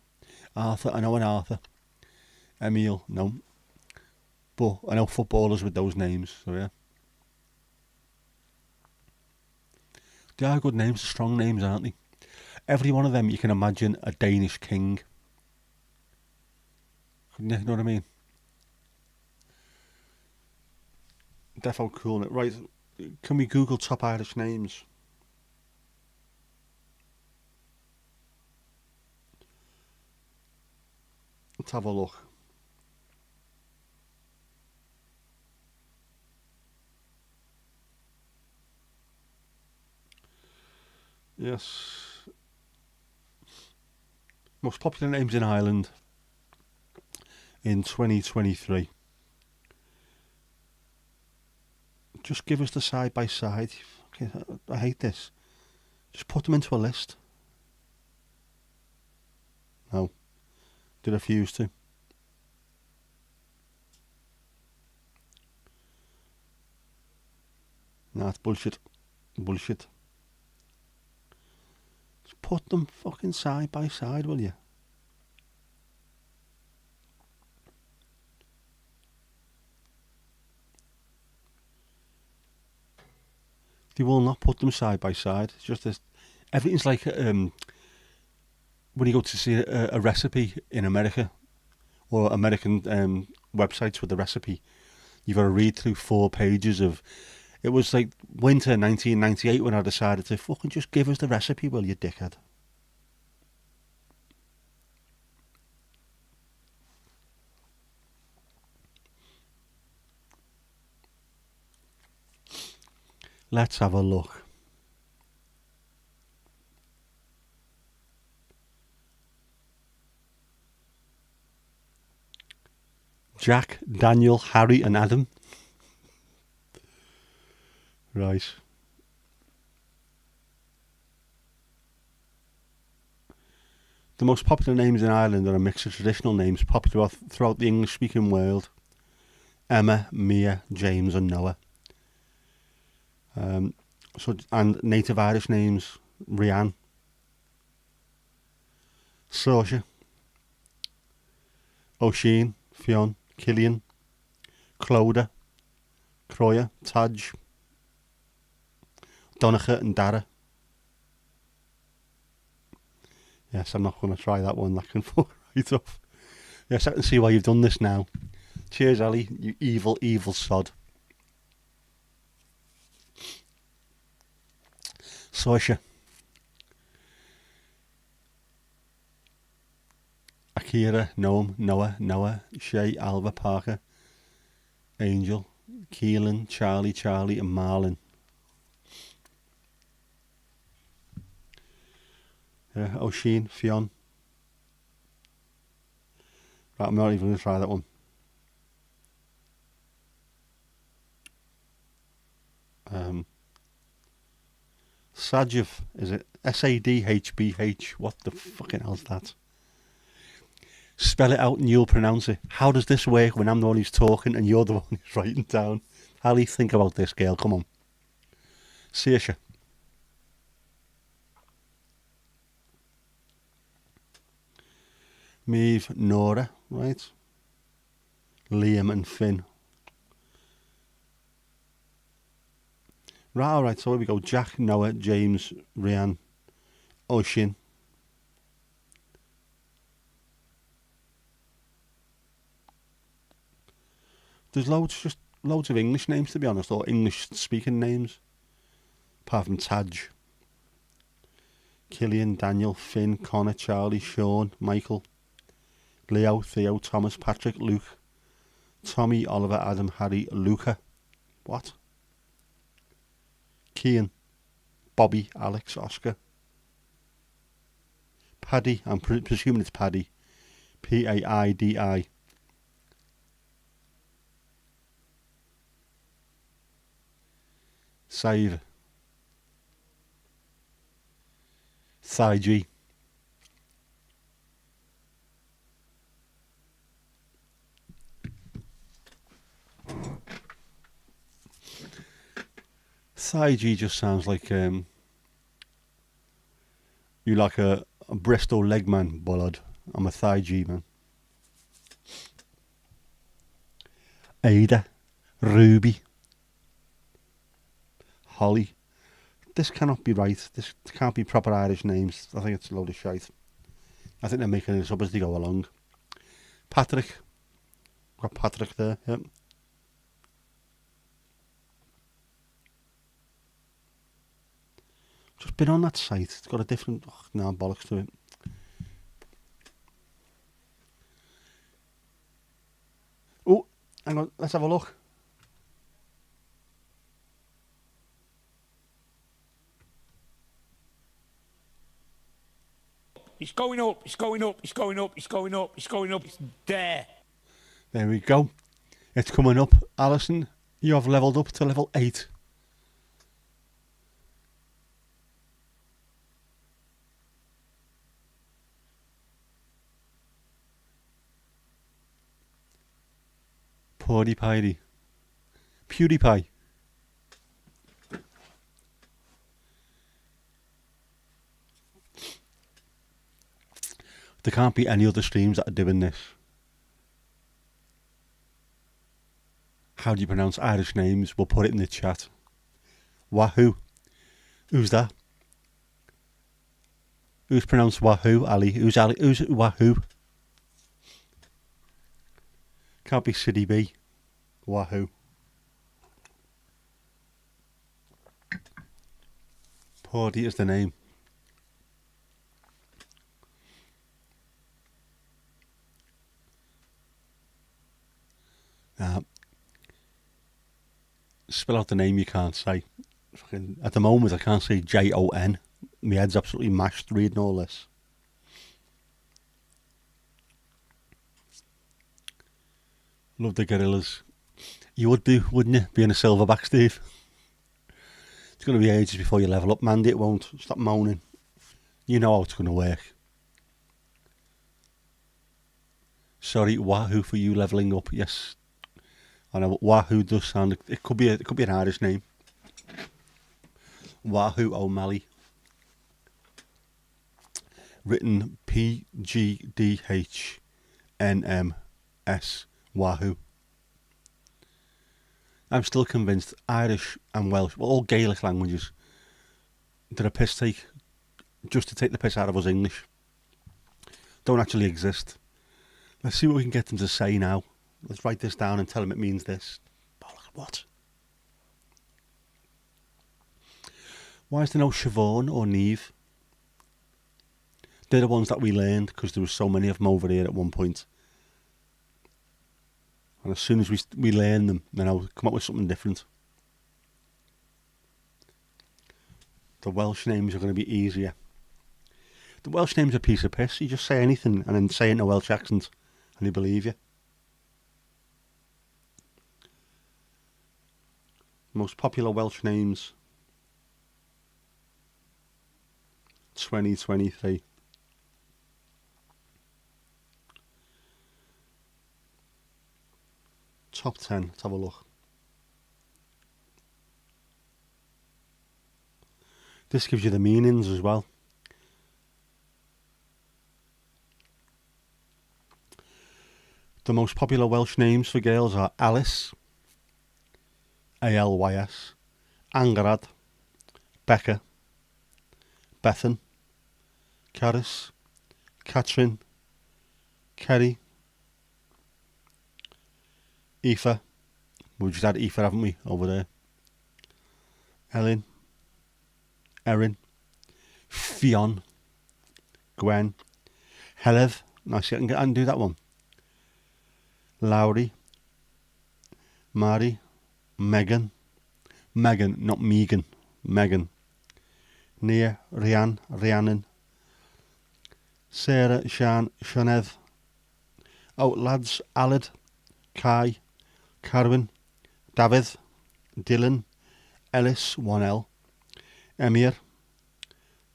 Arthur, I know an Arthur. Emil, no. But I know footballers with those names, so yeah. They are good names, strong names, aren't they? Every one of them you can imagine a Danish king. You know what I mean? Defo cool. Right, can we Google top Irish names? Let's have a look. Yes. Most popular names in Ireland in 2023. Just give us the side by side. Okay, I hate this. Just put them into a list. No. They refuse to. Nah, it's bullshit. Bullshit. Just put them fucking side by side, will you? They will not put them side by side. It's just this. Everything's like when you go to see a recipe in America or American websites with the recipe, you've got to read through 4 pages of. It was like winter 1998 when I decided to fucking just give us the recipe, will you, dickhead? Let's have a look. Jack, Daniel, Harry, and Adam. Right. The most popular names in Ireland are a mix of traditional names popular throughout the English-speaking world. Emma, Mia, James, and Noah. And native Irish names: Rianne, Saoirse, O'Sheen, Fionn, Killian, Clodagh, Croya, Taj, Donnacha, and Dara. Yes, I'm not going to try that one. That can fall right off. Yes, I can see why you've done this now. Cheers, Ali, you evil, evil sod. Saoirse, Akira, Noam, Noah, Shay, Alva, Parker, Angel, Keelan, Charlie, and Marlon. O'Sheen, Fionn. Right, I'm not even going to try that one. Sadhbh, is it? Sadhbh. What the fucking hell's that? Spell it out and you'll pronounce it. How does this work when I'm the one who's talking and you're the one who's writing down? How do you think about this, girl? Come on. Saoirse. Maeve, Nora, right? Liam and Finn. Right, alright, so here we go. Jack, Noah, James, Rianne, O'Sheen. There's loads of English names, to be honest, or English speaking names. Apart from Taj. Killian, Daniel, Finn, Connor, Charlie, Sean, Michael, Leo, Theo, Thomas, Patrick, Luke, Tommy, Oliver, Adam, Harry, Luca. What? Cian, Bobby, Alex, Oscar. Paddy, I'm presuming it's Paddy. Paidi. Save. Saiji. Saiji just sounds like you like a Bristol leg man, bollard. I'm a Saiji man. Ada, Ruby, Holly. This cannot be right. This can't be proper Irish names. I think it's a load of shite. I think they're making this up as they go along. Patrick. Got Patrick there, yep. Just been on that site. It's got a different. Oh, no, bollocks to it. Oh, hang on. Let's have a look. It's going up. It's going up. It's going up. It's going up. It's going up. It's there. There we go. It's coming up. Alison, you have levelled up to level 8. PewDiePie. PewDiePie. There can't be any other streams that are doing this. How do you pronounce Irish names? We'll put it in the chat. Wahoo. Who's that? Who's pronounced Wahoo? Ali. Who's Ali? Who's Wahoo? Can't be City B. Wahoo. Pordy is the name. Spell out the name you can't say. At the moment I can't say Jon. My head's absolutely mashed reading all this. Love the gorillas. You would do, wouldn't you? Being a silverback, Steve. It's going to be ages before you level up, Mandy. It won't. Stop moaning. You know how it's going to work. Sorry, Wahoo for you levelling up. Yes, I know Wahoo does sound. It could be an Irish name. Wahoo O'Malley. Written PGDHNMS. Wahoo. I'm still convinced Irish and Welsh, well, all Gaelic languages, they're a piss take, just to take the piss out of us English. Don't actually exist. Let's see what we can get them to say now. Let's write this down and tell them it means this. What? Why is there no Siobhan or Neve? They're the ones that we learned because there was so many of them over here at one point. And as soon as we learn them, then I'll come up with something different. The Welsh names are going to be easier. The Welsh name's a piece of piss. You just say anything and then say it in a Welsh accent and they believe you. Most popular Welsh names 2023. Top 10, let's have a look. This gives you the meanings as well. The most popular Welsh names for girls are Alice, Alys, Angarad, Becca, Bethan, Caris, Catrin, Kerry, Aoife. We've just had Aoife, haven't we, over there? Ellen, Erin, Fionn, Gwen, Helev. Nice, I can do that one. Lowry, Mary, Megan, not Megan, Megan, Nia, Rhiannon, Sarah, Sianedd. Oh, lads, Aled, Kai, Carwyn, David, Dylan, Ellis, 1L, Emir,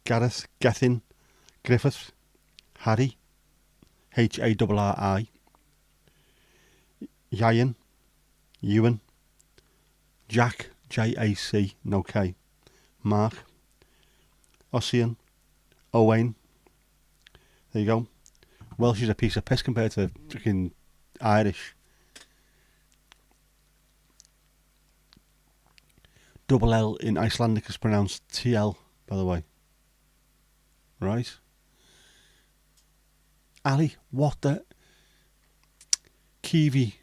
Gareth, Gethin, Griffith, Harry, Harri, Ian, Ewan, Jack, Jac, no K, Mark, Ossian, Owain. There you go. Welsh is a piece of piss compared to freaking Irish. Double L in Icelandic is pronounced TL, by the way. Right? Ali, what the... Kiwi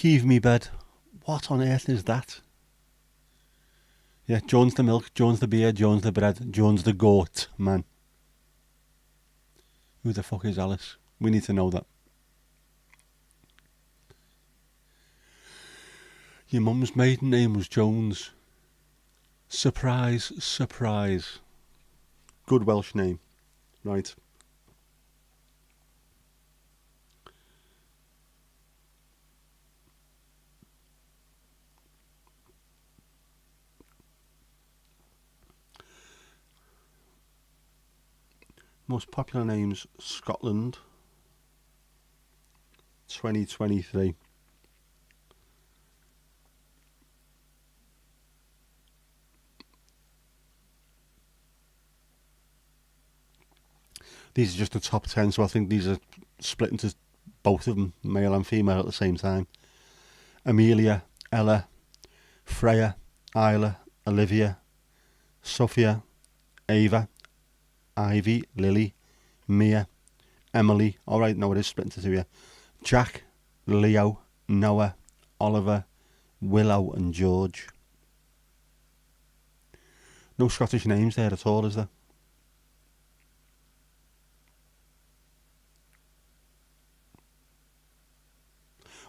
me bed. What on earth is that? Yeah, Jones the milk, Jones the beer, Jones the bread, Jones the goat, man. Who the fuck is Alice? We need to know that. Your mum's maiden name was Jones. Surprise, surprise. Good Welsh name. Right. Most popular names, Scotland, 2023. These are just the top 10, so I think these are split into both of them, male and female, at the same time. Amelia, Ella, Freya, Isla, Olivia, Sophia, Ava, Ivy, Lily, Mia, Emily. Alright, no, it is split into two, yeah. Jack, Leo, Noah, Oliver, Willow and George. No Scottish names there at all, is there?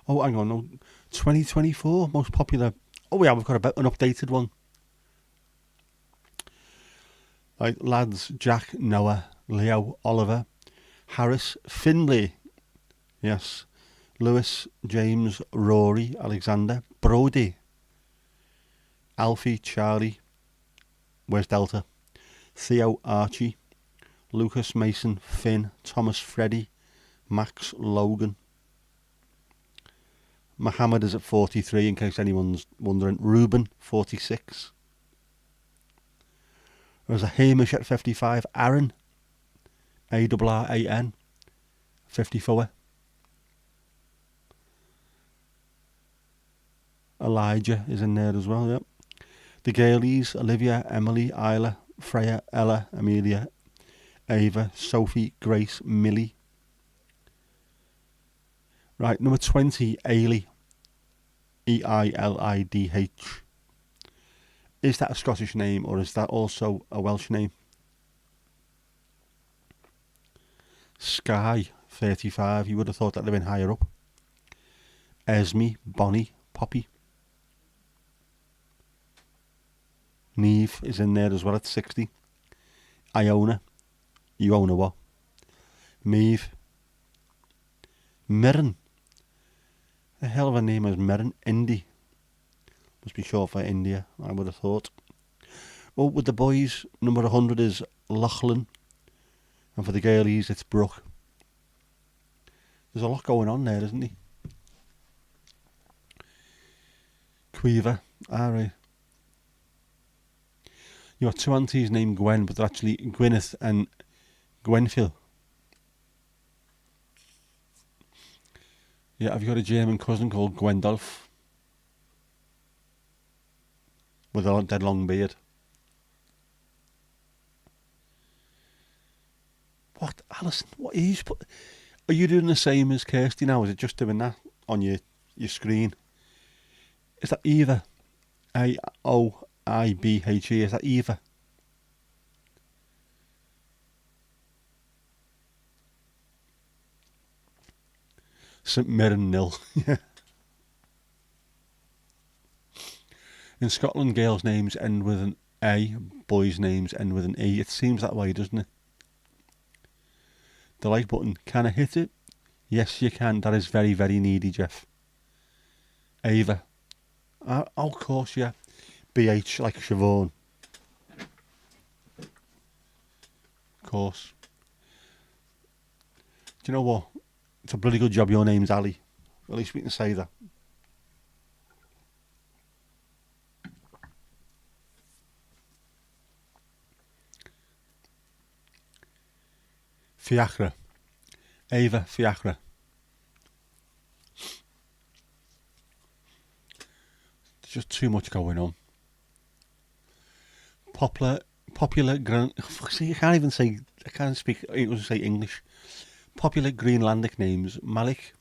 Oh, hang on, no. 2024, most popular. Oh, yeah, we've got an updated one. Right, lads, Jack, Noah, Leo, Oliver, Harris, Finley. Yes. Lewis, James, Rory, Alexander, Brody, Alfie, Charlie. Where's Delta? Theo, Archie, Lucas, Mason, Finn, Thomas, Freddie, Max, Logan. Mohammed is at 43, in case anyone's wondering. Ruben, 46. There's a Hamish at 55. Aaron, Arran, 54. Elijah is in there as well, yep. The Galeys, Olivia, Emily, Isla, Freya, Ella, Amelia, Ava, Sophie, Grace, Millie. Right, number 20, Ailey. Eilidh. Is that a Scottish name or is that also a Welsh name? Sky, 35. You would have thought that they'd been higher up. Esme, Bonnie, Poppy. Neve is in there as well at 60. Iona. You own a what? Maeve. Mirren. The hell of a name is Mirren. Indy. Must be short for India, I would have thought. Oh, with the boys, number 100 is Lachlan. And for the girlies, it's Brooke. There's a lot going on there, isn't there? Quiver. Alright. You got two aunties named Gwen, but they're actually Gwyneth and Gwenfil. Yeah, have you got a German cousin called Gwendolf? With a dead long beard. What, Alison? What are you? Are you doing the same as Kirsty now? Is it just doing that on your screen? Is that Eva? Aoibhe? Is that Eva? St Mirren nil. In Scotland, girls' names end with an A, boys' names end with an E. It seems that way, doesn't it? The like button. Can I hit it? Yes, you can. That is very, very needy, Jeff. Ava. Of course, yeah. BH, like Siobhan. Of course. Do you know what? It's a bloody good job your name's Ali. At least we can say that. Fiachra. Ava Fiachra. There's just too much going on. Popular see, I can't speak English. Popular Greenlandic names: Malik,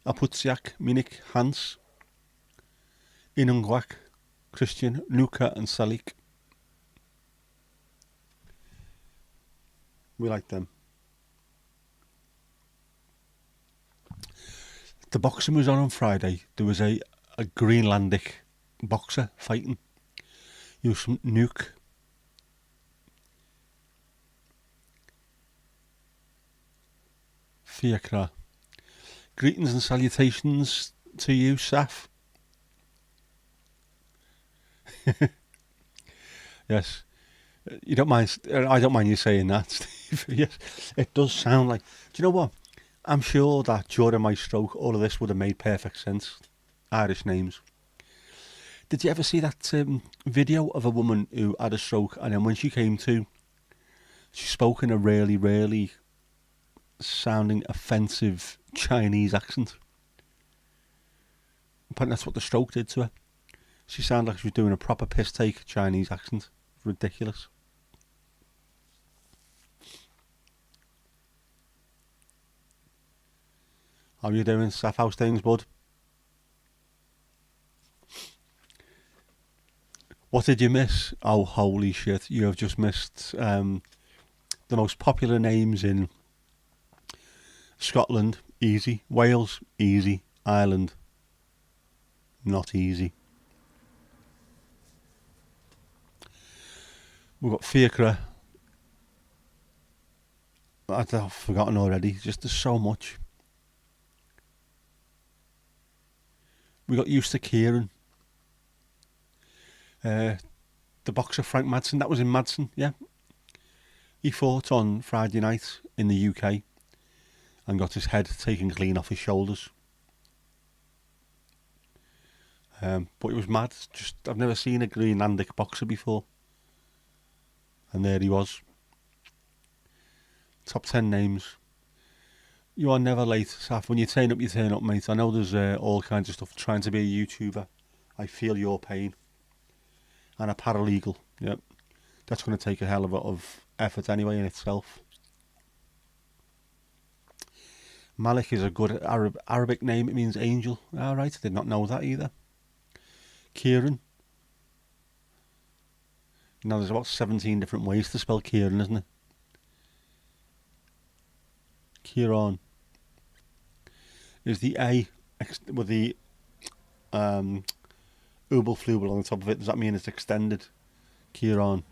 Aputsiak, Minik, Hans, Inungwak, Christian, Nuka and Salik. We like them. The boxing was on Friday. There was a Greenlandic boxer fighting. He was from Nuuk. Fiacra. Greetings and salutations to you, Saf. Yes. You don't mind, I don't mind you saying that, Steve. Yes, it does sound like, do you know what? I'm sure that during my stroke, all of this would have made perfect sense. Irish names. Did you ever see that video of a woman who had a stroke, and then when she came to, she spoke in a really, really sounding offensive Chinese accent? But that's what the stroke did to her. She sounded like she was doing a proper piss take Chinese accent. Ridiculous. How you doing, Saf? How's things, bud? What did you miss? Oh, holy shit. You have just missed the most popular names in Scotland, easy. Wales, easy. Ireland, not easy. We've got Fiacra. I've forgotten already. Just there's so much. We got used to Kieran. The boxer Frank Madsen. That was in Madsen, yeah. He fought on Friday night in the UK and got his head taken clean off his shoulders. But it was mad. Just I've never seen a Greenlandic boxer before. And there he was. Top 10 names. You are never late, Saf. When you turn up, mate. I know there's all kinds of stuff trying to be a YouTuber. I feel your pain. And a paralegal. Yep. That's going to take a hell of a lot of effort anyway in itself. Malik is a good Arabic name. It means angel. Alright, I did not know that either. Kieran. Now there's about 17 different ways to spell Kieran, isn't it? Kieran. Is the A with the ubel flubel on the top of it, does that mean it's extended? Kieran.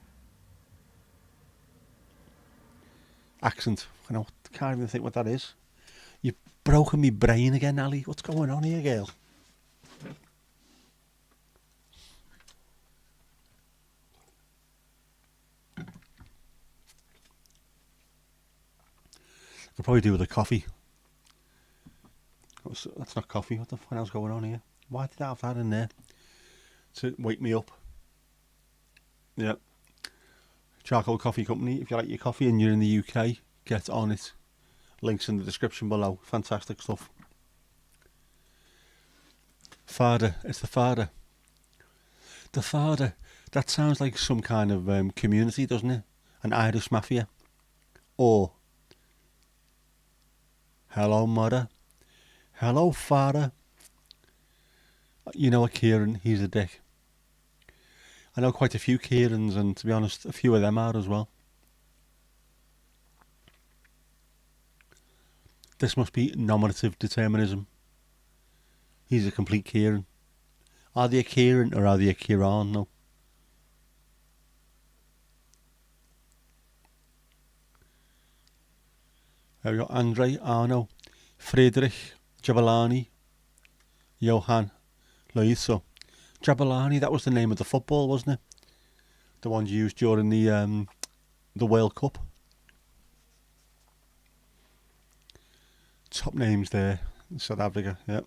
Accent. I can't even think what that is. You've broken me brain again, Ali. What's going on here, girl? Could probably do with a coffee. That's not coffee. What the fuck else going on here? Why did I have that in there? To wake me up. Yep. Charcoal Coffee Company. If you like your coffee and you're in the UK, get on it. Links in the description below. Fantastic stuff. Father. It's the father. The father. That sounds like some kind of community, doesn't it? An Irish mafia. Or hello, mother. Hello, father. You know a Kieran, he's a dick. I know quite a few Kierans, and to be honest, a few of them are as well. This must be nominative determinism. He's a complete Kieran. Are they a Kieran or are they a Kieran? No. There we got Andre, Arno, Friedrich, Jabulani, Johan, Loiso. Jabulani, that was the name of the football, wasn't it? The ones used during the World Cup. Top names there in South Africa, yeah.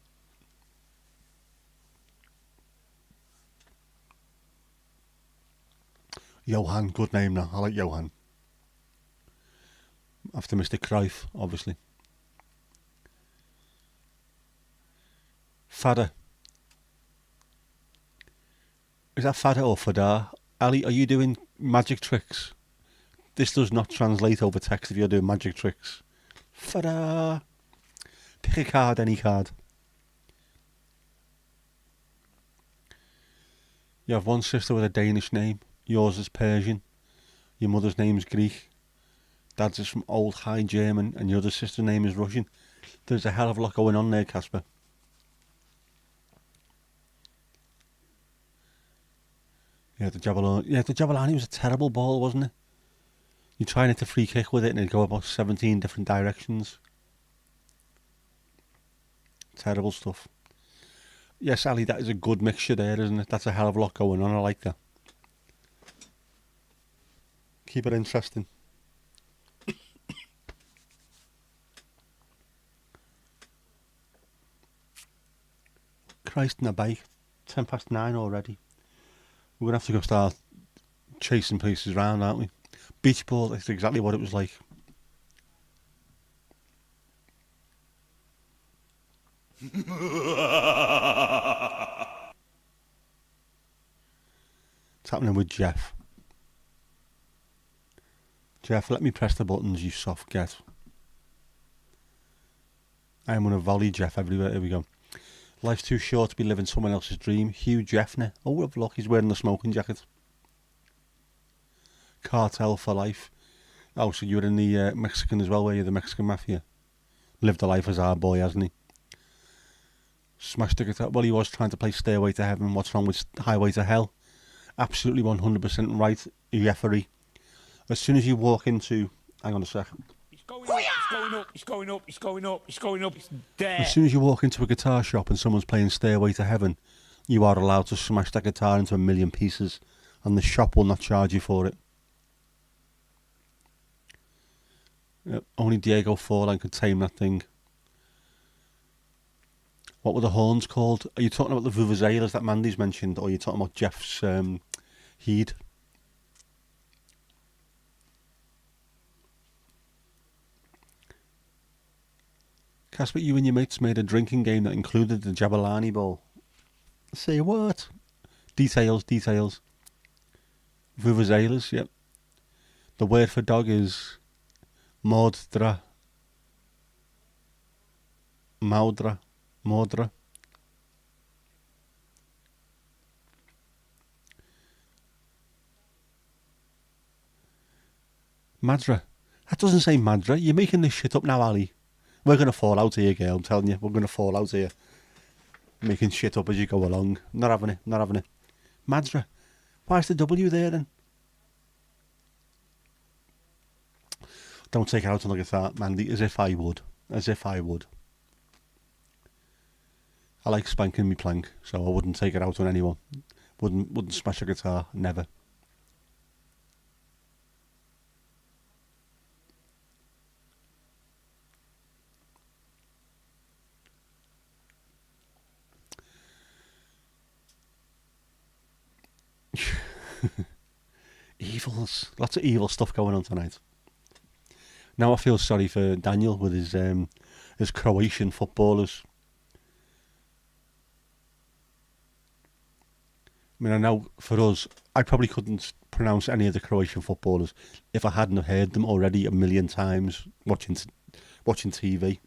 Johan, good name now. I like Johan. After Mr. Cruyff, obviously. Fada. Is that Fada or Fada? Ali, are you doing magic tricks? This does not translate over text if you're doing magic tricks. Fada. Pick a card, any card. You have one sister with a Danish name. Yours is Persian. Your mother's name is Greek. Dad's is from Old High German, and your other sister's name is Russian. There's a hell of a lot going on there, Casper. Yeah, the Jabulani was a terrible ball, wasn't it? You try and hit a free kick with it, and it'd go about 17 different directions. Terrible stuff. Yes, Ali, that is a good mixture there, isn't it? That's a hell of a lot going on. I like that. Keep it interesting. Christ in a bike. 9:10 already. We're going to have to go start chasing places round, aren't we? Beach ball, that's exactly what it was like. It's happening with Jeff. Jeff, let me press the buttons, you soft get. I am going to volley Jeff everywhere. Here we go. Life's too short to be living someone else's dream. Hugh Jeffner. Oh, look, he's wearing the smoking jacket. Cartel for life. Oh, so you were in the Mexican as well, were you? The Mexican mafia. Lived a life as our boy, hasn't he? Smashed the guitar. Well, he was trying to play Stairway to Heaven. What's wrong with Highway to Hell? Absolutely 100% right, referee. As soon as you walk into... Hang on a sec. It's going up, it's going up, it's going up, it's going up, it's going up, it's there. As soon as you walk into a guitar shop and someone's playing Stairway to Heaven, you are allowed to smash that guitar into a million pieces, and the shop will not charge you for it. Yep, only Diego Forlan could tame that thing. What were the horns called? Are you talking about the vuvuzelas that Mandy's mentioned, or are you talking about Jeff's heed? Casper, you and your mates made a drinking game that included the Jabulani Bowl. Say what? Details. Vuvuzelas, yep. The word for dog is Mordra. Mordra. Madra. That doesn't say Madra. You're making this shit up now, Ali. We're going to fall out here, girl. I'm telling you. We're going to fall out here. Making shit up as you go along. Not having it. Madra. Why's the W there then? Don't take it out on the guitar, Mandy. As if I would. I like spanking me plank, so I wouldn't take it out on anyone. Wouldn't smash a guitar. Never. Evils. Lots of evil stuff going on tonight. Now I feel sorry for Daniel with his Croatian footballers. I mean, I know for us, I probably couldn't pronounce any of the Croatian footballers if I hadn't heard them already a million times watching TV.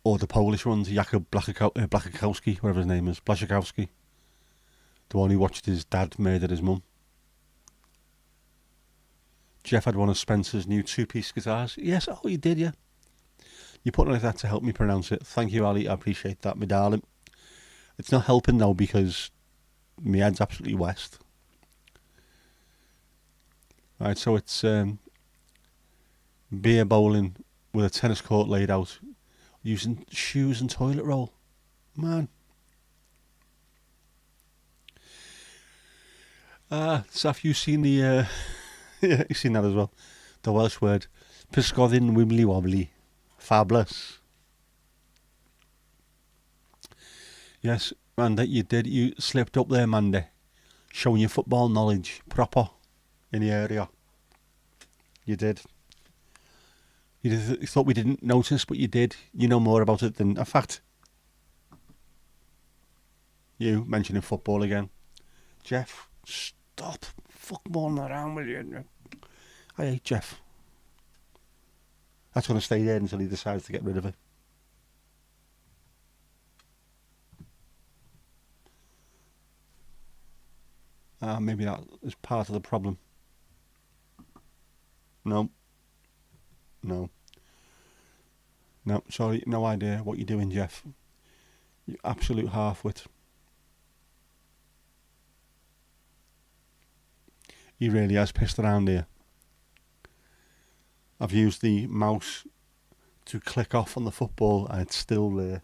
Or the Polish ones, Jakub Błaszczykowski, whatever his name is, Błaszczykowski. The one who watched his dad murder his mum. Jeff had one of Spencer's new two-piece guitars. Yes, oh, you did, yeah. You put it like that to help me pronounce it. Thank you, Ali. I appreciate that, my darling. It's not helping now because my head's absolutely west. Right, so it's beer bowling with a tennis court laid out, using shoes and toilet roll. Man. Saf, you seen the... yeah, you've seen that as well. The Welsh word. Pysgodyn wibbly wobbly. Fabulous. Yes, Mandy, you did. You slipped up there, Mandy. Showing your football knowledge. Proper. In the area. You did. You thought we didn't notice, but you did. You know more about it than... In fact, you mentioning football again. Jeff, stop fuckballing around with you. I hate Jeff. That's going to stay there until he decides to get rid of it. Maybe that is part of the problem. No, sorry, no idea what you're doing, Jeff. You absolute half-wit. He really has pissed around here. I've used the mouse to click off on the football and it's still there.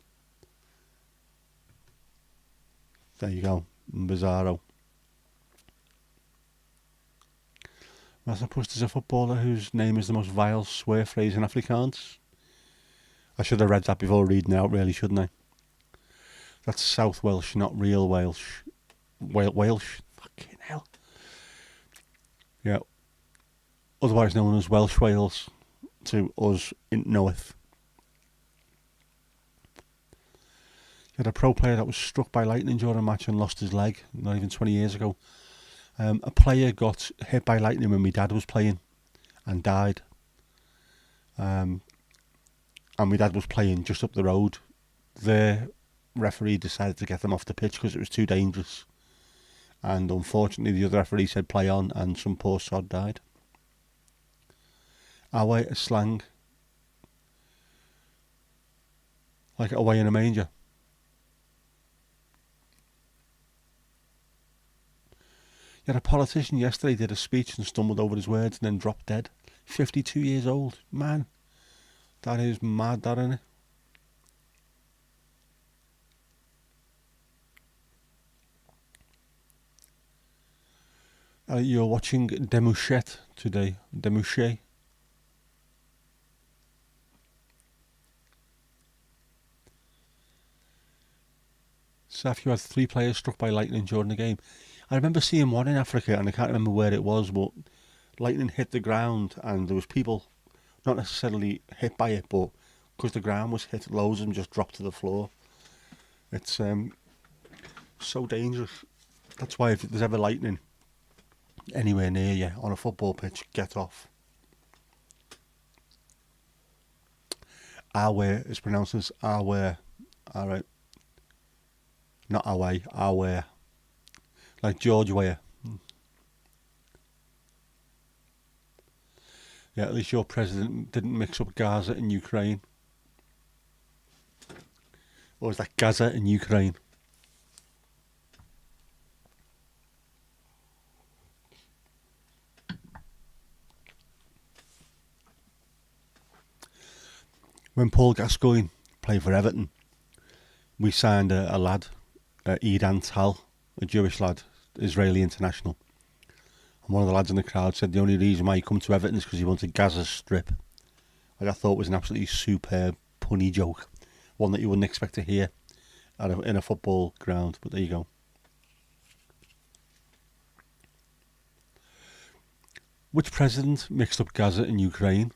There you go, bizarro. I suppose there's a footballer whose name is the most vile swear phrase in Afrikaans. I should have read that before reading it out, really, shouldn't I? That's South Welsh, not real Welsh. Welsh? Fucking hell. Yeah. Otherwise known as Welsh Wales to us in North. You had a pro player that was struck by lightning during a match and lost his leg, not even 20 years ago. A player got hit by lightning when my dad was playing and died. And my dad was playing just up the road. The referee decided to get them off the pitch because it was too dangerous. And unfortunately the other referee said play on and some poor sod died. Away is slang. Like away in a manger. You had a politician yesterday did a speech and stumbled over his words and then dropped dead. 52 years old. Man, that is mad, that, isn't it? You're watching Demouchet today. Demouchet. Saf, you had 3 players struck by lightning during the game. I remember seeing one in Africa and I can't remember where it was, but lightning hit the ground and there was people not necessarily hit by it, but because the ground was hit, loads of them just dropped to the floor. It's so dangerous. That's why if there's ever lightning anywhere near you on a football pitch, get off. Our is pronounced as our. Alright. Not away, our. Like George Weah. Yeah, at least your president didn't mix up Gaza and Ukraine. Or is that Gaza and Ukraine? When Paul Gascoigne played for Everton, we signed a lad, Edan Tal, a Jewish lad, Israeli international. And one of the lads in the crowd said the only reason why he come to Everton is because he wanted Gaza Strip. Which I thought was an absolutely superb, punny joke. One that you wouldn't expect to hear in a football ground, but there you go. Which president mixed up Gaza and Ukraine?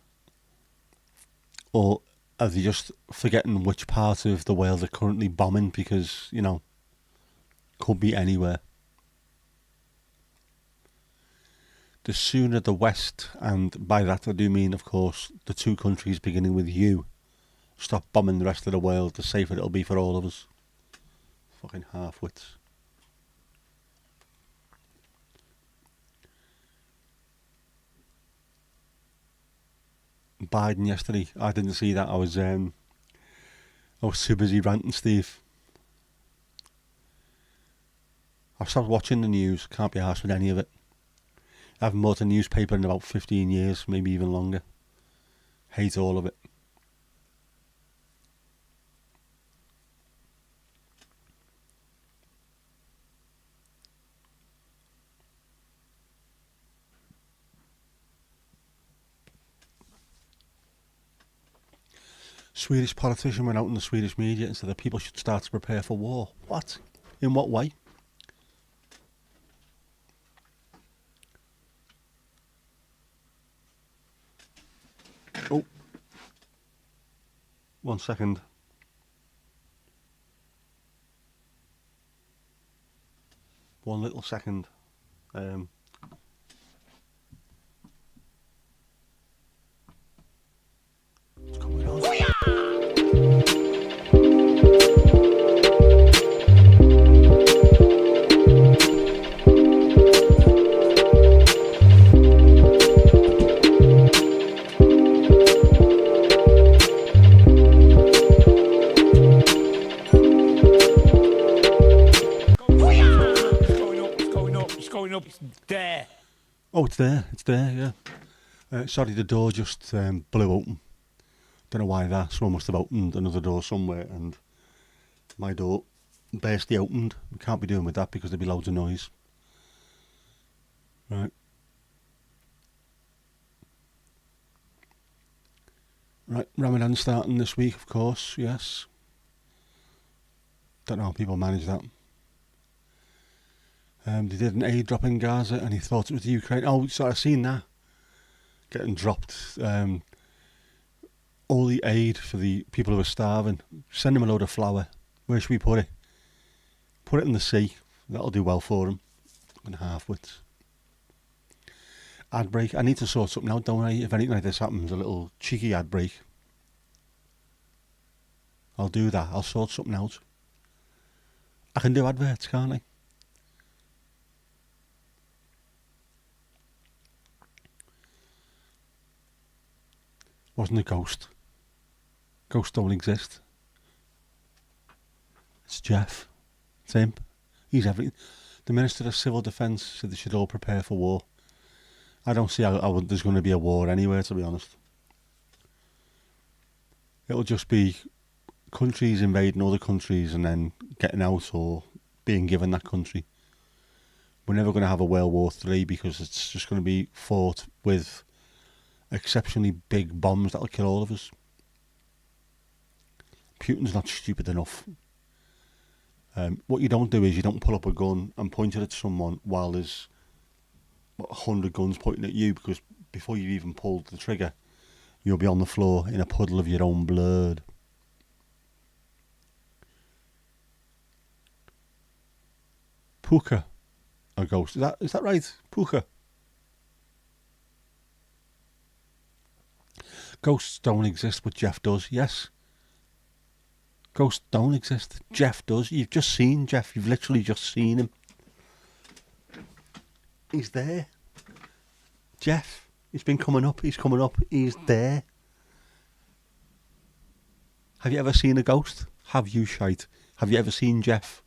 Or are they just forgetting which part of the world they're currently bombing because, you know, could be anywhere. The sooner the West, and by that I do mean, of course, the 2 countries beginning with U, stop bombing the rest of the world, the safer it'll be for all of us. Fucking half-wits. Biden yesterday, I didn't see that. I was too busy ranting, Steve. I've stopped watching the news, can't be arsed with any of it. I haven't bought a newspaper in about 15 years, maybe even longer. Hate all of it. Swedish politician went out in the Swedish media and said that people should start to prepare for war. What? In what way? Oh. 1 second. One little second. What's going on? It's there. Oh, it's there, yeah. Sorry, the door just blew open. Don't know why that. Someone must have opened another door somewhere and my door barely opened. We can't be doing with that because there'd be loads of noise. Right. Right, Ramadan starting this week, of course, yes. Don't know how people manage that. They did an aid drop in Gaza and he thought it was the Ukraine. Oh, so I've seen that. Getting dropped. All the aid for the people who are starving. Send them a load of flour. Where should we put it? Put it in the sea. That'll do well for them. And halfwits. Ad break. I need to sort something out, don't I? If anything like this happens, a little cheeky ad break. I'll do that. I'll sort something out. I can do adverts, can't I? Wasn't a ghost. Ghosts don't exist. It's Jeff. It's him. He's everything. The Minister of Civil Defence said they should all prepare for war. I don't see how there's going to be a war anywhere, to be honest. It'll just be countries invading other countries and then getting out or being given that country. We're never going to have a World War III because it's just going to be fought with exceptionally big bombs that'll kill all of us. Putin's not stupid enough. What you don't do is you don't pull up a gun and point it at someone while there's 100 guns pointing at you, because before you've even pulled the trigger, you'll be on the floor in a puddle of your own blood. Puka, a ghost. Is that right? Puka. Ghosts don't exist, but Jeff does. Yes. Ghosts don't exist. Jeff does. You've just seen Jeff. You've literally just seen him. He's there. Jeff. He's been coming up. He's coming up. He's there. Have you ever seen a ghost? Have you, shite? Have you ever seen Jeff?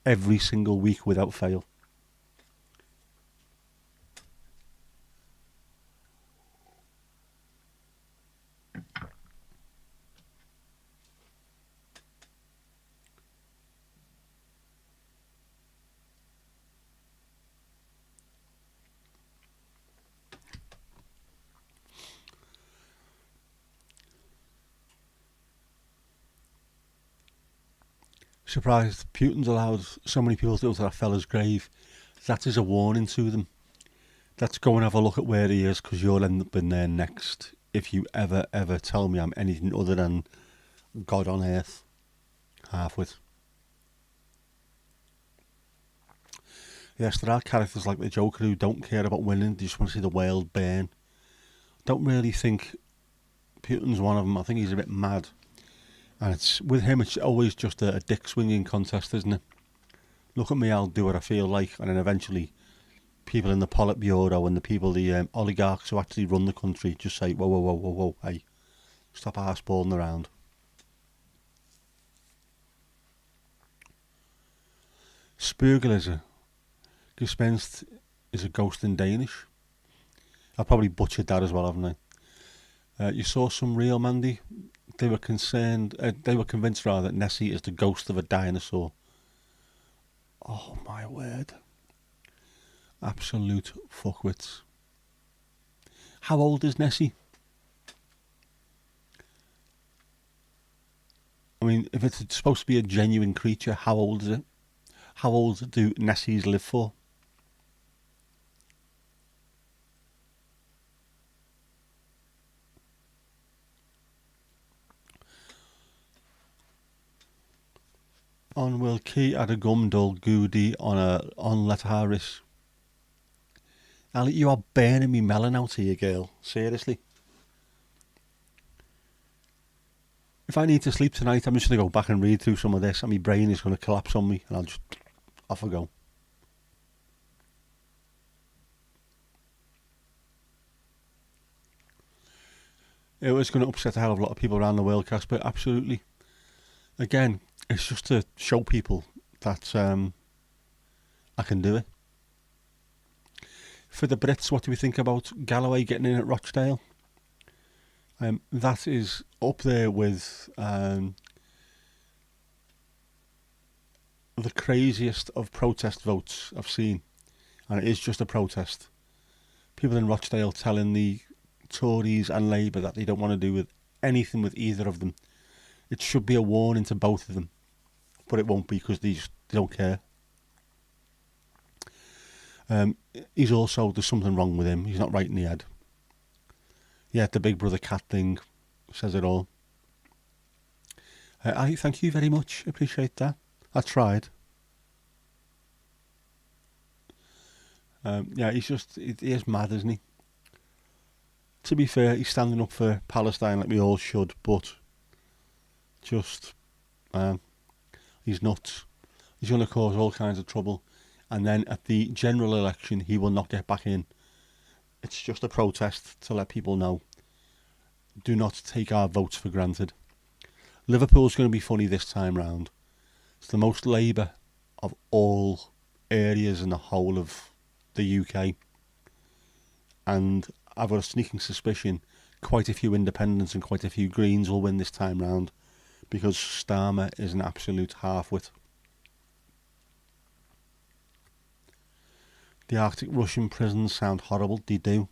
Every single week without fail. Surprised Putin's allowed so many people to go to that fella's grave. That is a warning to them. Let's go and have a look at where he is, because you'll end up in there next if you ever tell me I'm anything other than God on earth. Halfwit. Yes, there are characters like the Joker who don't care about winning. They just want to see the world burn. Don't really think Putin's one of them. I think he's a bit mad. And it's with him, it's always just a dick swinging contest, isn't it? Look at me, I'll do what I feel like. And then eventually, people in the Politburo and the oligarchs who actually run the country just say, whoa, whoa, whoa, whoa, whoa, hey, stop arseballing around. Spøgelse. Gespenst is a ghost in Danish. I probably butchered that as well, haven't I? You saw some real, Mandy? They were convinced rather that Nessie is the ghost of a dinosaur. Oh my word. Absolute fuckwits. How old is Nessie? I mean, if it's supposed to be a genuine creature, how old is it? How old do Nessies live for? On will key at a gumdol goody on let Harris. Ali, you are burning me melon out here, girl. Seriously. If I need to sleep tonight, I'm just going to go back and read through some of this, and my brain is going to collapse on me, and I'll just off I go. It was going to upset a hell of a lot of people around the world, Casper, absolutely. Again, it's just to show people that I can do it. For the Brits, what do we think about Galloway getting in at Rochdale? That is up there with the craziest of protest votes I've seen, and it is just a protest. People in Rochdale telling the Tories and Labour that they don't want to do with anything with either of them. It should be a warning to both of them, but it won't be because they don't care. He's also, there's something wrong with him. He's not right in the head. Yeah, the Big Brother cat thing says it all. I thank you very much. Appreciate that. I tried. Yeah, he is mad, isn't he? To be fair, he's standing up for Palestine like we all should, but just, he's nuts. He's going to cause all kinds of trouble. And then at the general election, he will not get back in. It's just a protest to let people know. Do not take our votes for granted. Liverpool's going to be funny this time round. It's the most Labour of all areas in the whole of the UK. And I've got a sneaking suspicion quite a few independents and quite a few Greens will win this time round because Starmer is an absolute half-wit. The Arctic Russian prisons sound horrible. They do.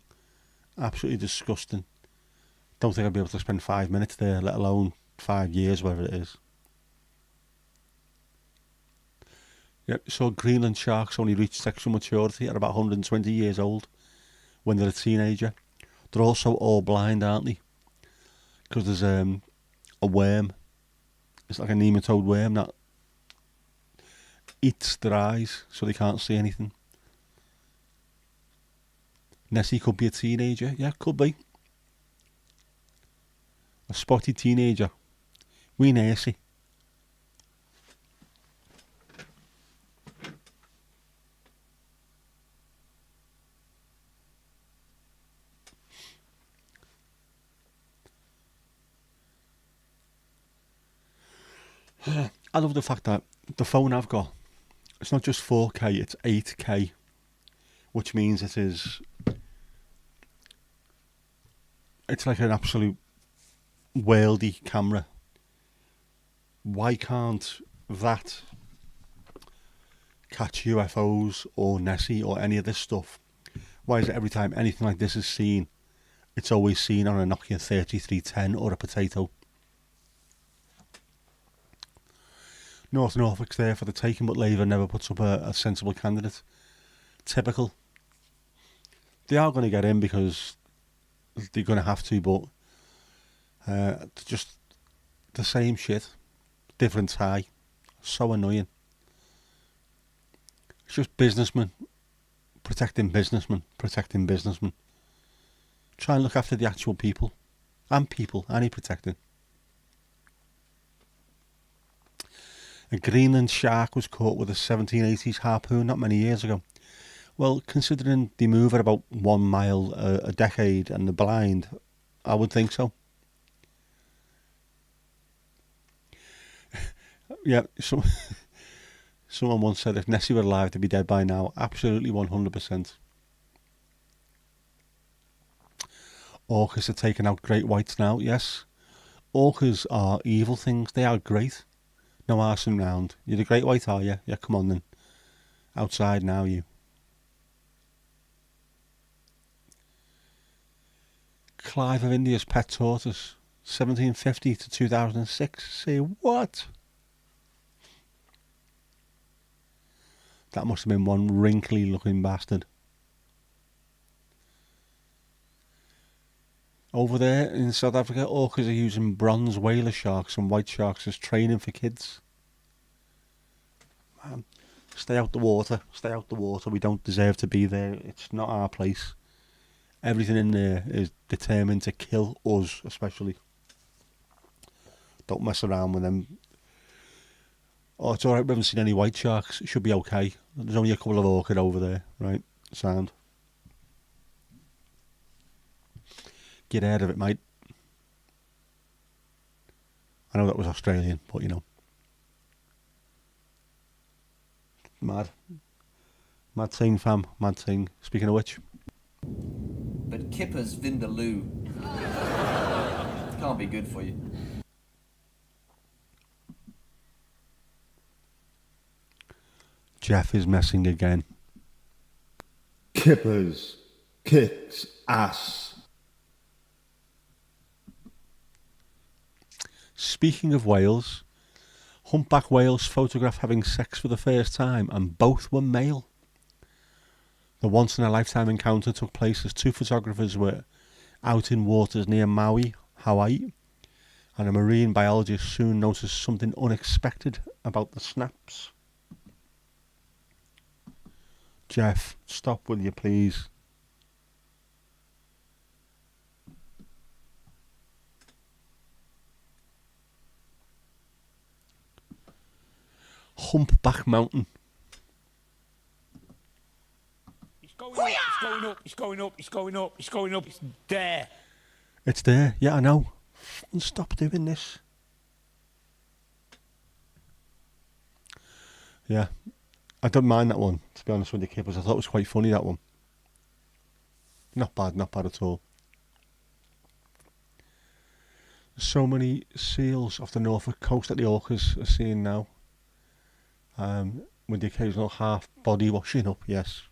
Absolutely disgusting. Don't think I'd be able to spend 5 minutes there, let alone 5 years, whatever it is. Yep, so Greenland sharks only reach sexual maturity at about 120 years old when they're a teenager. They're also all blind, aren't they? Because there's a worm. It's like a nematode worm that eats their eyes so they can't see anything. Nessie could be a teenager. Yeah, could be. A spotty teenager. Wee Nessie. I love the fact that the phone I've got, it's not just 4K, it's 8K, which means it's like an absolute worldy camera. Why can't that catch UFOs or Nessie or any of this stuff? Why is it every time anything like this is seen, it's always seen on a Nokia 3310 or a potato? North Norfolk's there for the taking, but Labour never puts up a sensible candidate. Typical. They are going to get in because they're going to have to, but just the same shit, different tie. So annoying. It's just businessmen protecting businessmen. Try and look after the actual people. And people, and he protecting. A Greenland shark was caught with a 1780s harpoon not many years ago. Well, considering they move at about 1 mile a decade and they're blind, I would think so. Yeah, someone once said if Nessie were alive, they'd be dead by now. Absolutely 100%. Orcas are taking out great whites now, yes. Orcas are evil things. They are great. No arsing round. You're the great white, are you? Yeah, come on then. Outside now, you. Clive of India's pet tortoise, 1750 to 2006. Say what? That must have been one wrinkly looking bastard. Over there in South Africa, orcas are using bronze whaler sharks and white sharks as training for kids. Man, stay out the water. Stay out the water. We don't deserve to be there. It's not our place. Everything in there is determined to kill us, especially. Don't mess around with them. Oh, it's alright, we haven't seen any white sharks. It should be okay. There's only a couple of orchid over there, right? Sound. Get out of it, mate. I know that was Australian, but you know. Mad. Mad thing, fam. Mad thing. Speaking of which. But Kipper's Vindaloo. can't be good for you. Jeff is messing again. Kippers. Kicks ass. Speaking of whales, humpback whales photographed having sex for the first time, and both were male. The once-in-a-lifetime encounter took place as two photographers were out in waters near Maui, Hawaii, and a marine biologist soon noticed something unexpected about the snaps. Jeff, stop, will you please? Humpback Mountain. It's going up, it's going up, it's going up, it's going up, it's going up, it's there. It's there, yeah, I know. Stop doing this. Yeah, I don't mind that one, to be honest with you, Kippers. I thought it was quite funny, that one. Not bad at all. So many seals off the Norfolk coast that the orcas are seeing now. With the occasional half body washing up, yes.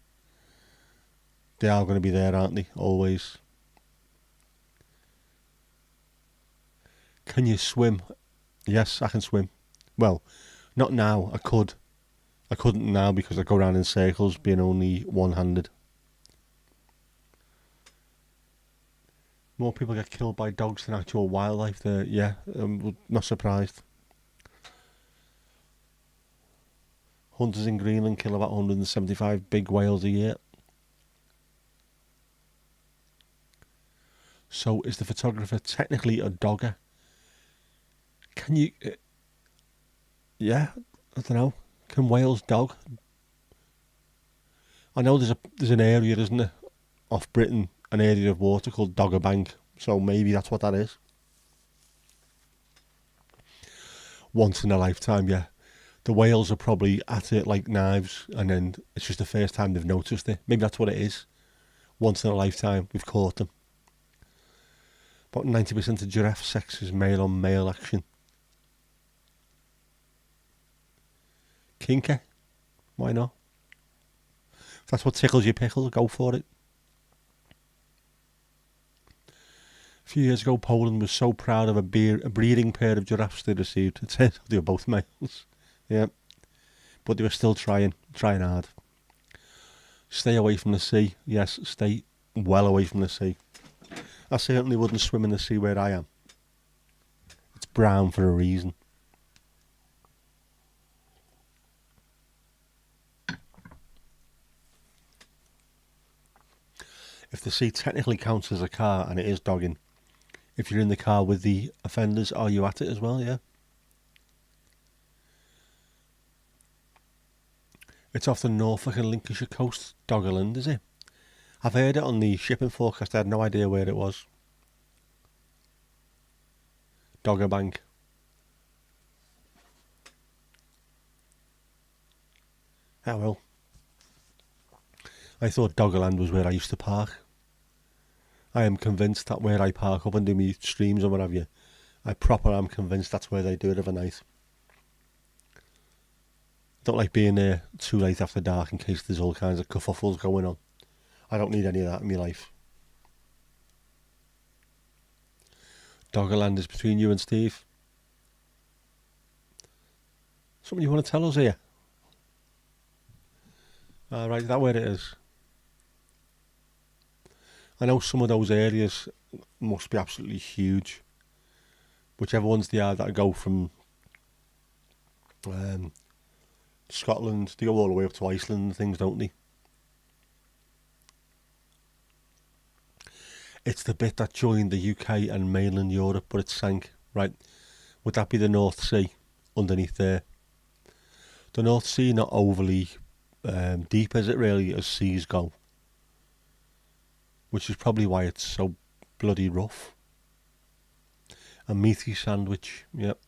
They are going to be there, aren't they? Always. Can you swim? Yes, I can swim. Well, not now. I could. I couldn't now because I go around in circles being only one-handed. More people get killed by dogs than actual wildlife there. Yeah, I'm not surprised. Hunters in Greenland kill about 175 big whales a year. So is the photographer technically a dogger? Can you... yeah, I don't know. Can whales dog? I know there's an area, isn't there, off Britain, an area of water called Dogger Bank. So maybe that's what that is. Once in a lifetime, yeah. The whales are probably at it like knives, and then it's just the first time they've noticed it. Maybe that's what it is. Once in a lifetime, we've caught them. About 90% of giraffe sex is male on male action. Kinky? Why not? If that's what tickles your pickle, go for it. A few years ago, Poland was so proud of a breeding pair of giraffes they received. It turns out they were both males. Yeah. But they were still trying hard. Stay away from the sea. Yes, stay well away from the sea. I certainly wouldn't swim in the sea where I am. It's brown for a reason. If the sea technically counts as a car, and it is dogging, if you're in the car with the offenders, are you at it as well? Yeah. It's off the Norfolk and Lincolnshire coast, Doggerland, is it? I've heard it on the shipping forecast. I had no idea where it was. Dogger Bank. Ah well. I thought Doggerland was where I used to park. I am convinced that where I park up and do my streams or what have you, I proper am convinced that's where they do it of a night. Don't like being there too late after dark in case there's all kinds of kerfuffles going on. I don't need any of that in my life. Doggerland is between you and Steve. Something you want to tell us here? Right, is that where it is? I know some of those areas must be absolutely huge. Whichever ones they are that go from Scotland, they go all the way up to Iceland and things, don't they? It's the bit that joined the UK and mainland Europe, but it sank, right? Would that be the North Sea underneath there? The North Sea not overly deep, is it really, as seas go? Which is probably why it's so bloody rough. A meaty sandwich, yep.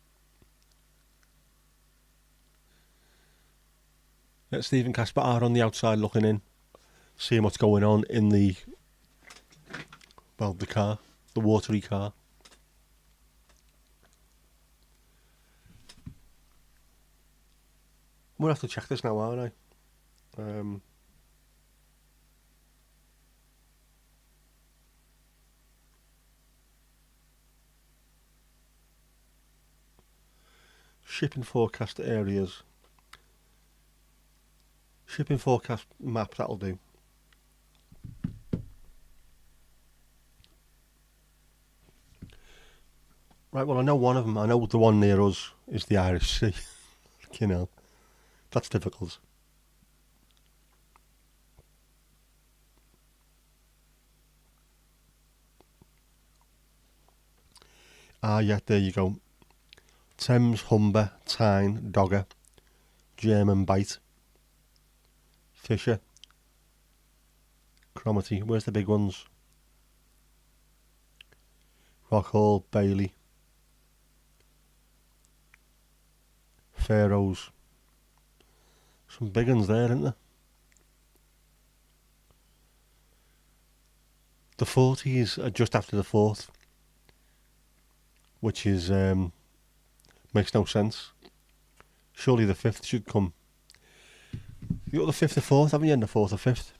Steve and Casper are on the outside looking in, seeing what's going on in the car, the watery car. We'll have to check this now, aren't I? Shipping forecast areas. Shipping forecast map, that'll do. Right, well, I know one of them. I know the one near us is the Irish Sea. You know, that's difficult. Ah, yeah, there you go. Thames, Humber, Tyne, Dogger, German Bight, Fisher, Cromarty. Where's the big ones? Rockhall, Bailey, Faroes. Some big ones there, isn't there? The 40s are just after the 4th, which is makes no sense. Surely the 5th should come. You got the 5th or 4th, haven't you? And the 4th or 5th.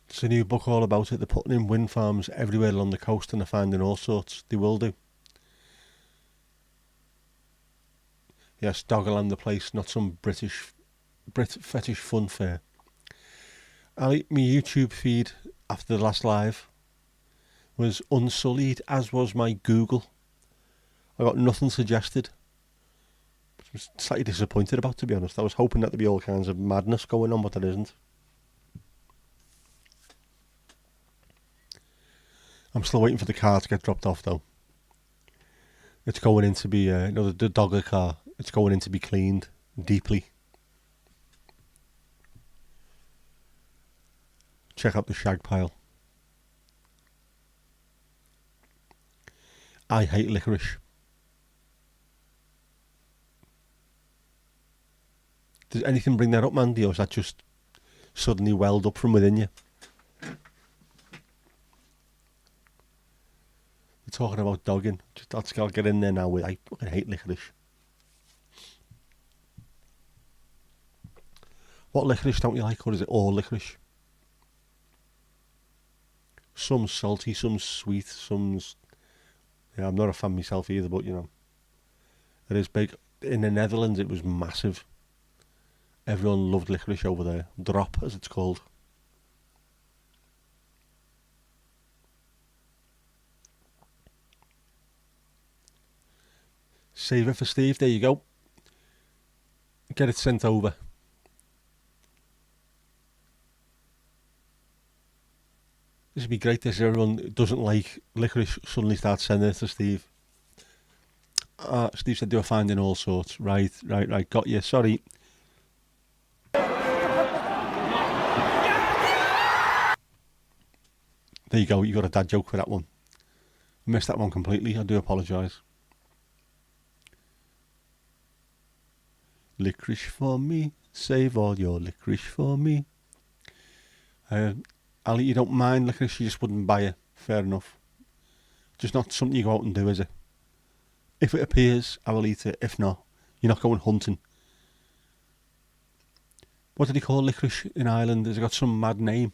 There's a new book all about it. They're putting in wind farms everywhere along the coast and they're finding all sorts. They will do. Yes, Doggerland the place, not some Brit fetish fun fair. Ali, my YouTube feed after the last live was unsullied, as was my Google. I got nothing suggested. I was slightly disappointed about, to be honest. I was hoping that there'd be all kinds of madness going on, but there isn't. I'm still waiting for the car to get dropped off, though. It's going in to be, the Dogger car. It's going in to be cleaned deeply. Check out the shag pile. I hate licorice. Does anything bring that up, Mandy, or is that just suddenly welled up from within you? We're talking about dogging. I'll get in there now with I fucking hate licorice. What licorice don't you like, or is it all licorice? Some's salty, some's sweet, some's... Yeah, I'm not a fan myself either, but you know. It is big. In the Netherlands it was massive. Everyone loved licorice over there. Drop, as it's called. Save it for Steve, there you go. Get it sent over. This would be great if everyone who doesn't like licorice suddenly starts sending it to Steve. Steve said they were finding all sorts. Right, got you, sorry. There you go, you got a dad joke for that one. I missed that one completely, I do apologise. Licorice for me, save all your licorice for me. Ali, you don't mind licorice, you just wouldn't buy it. Fair enough. Just not something you go out and do, is it? If it appears, I will eat it. If not, you're not going hunting. What did he call licorice in Ireland? Has it got some mad name?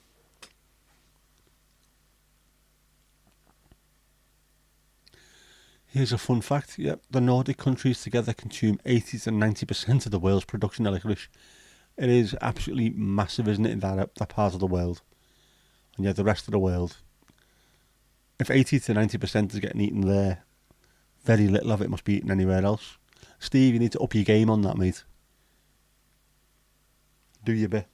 Here's a fun fact. Yep, the Nordic countries together consume 80 to 90% of the world's production of licorice. It is absolutely massive, isn't it, in that part of the world? And yet the rest of the world, if 80 to 90% is getting eaten there, very little of it must be eaten anywhere else. Steve, you need to up your game on that, mate. Do your bit.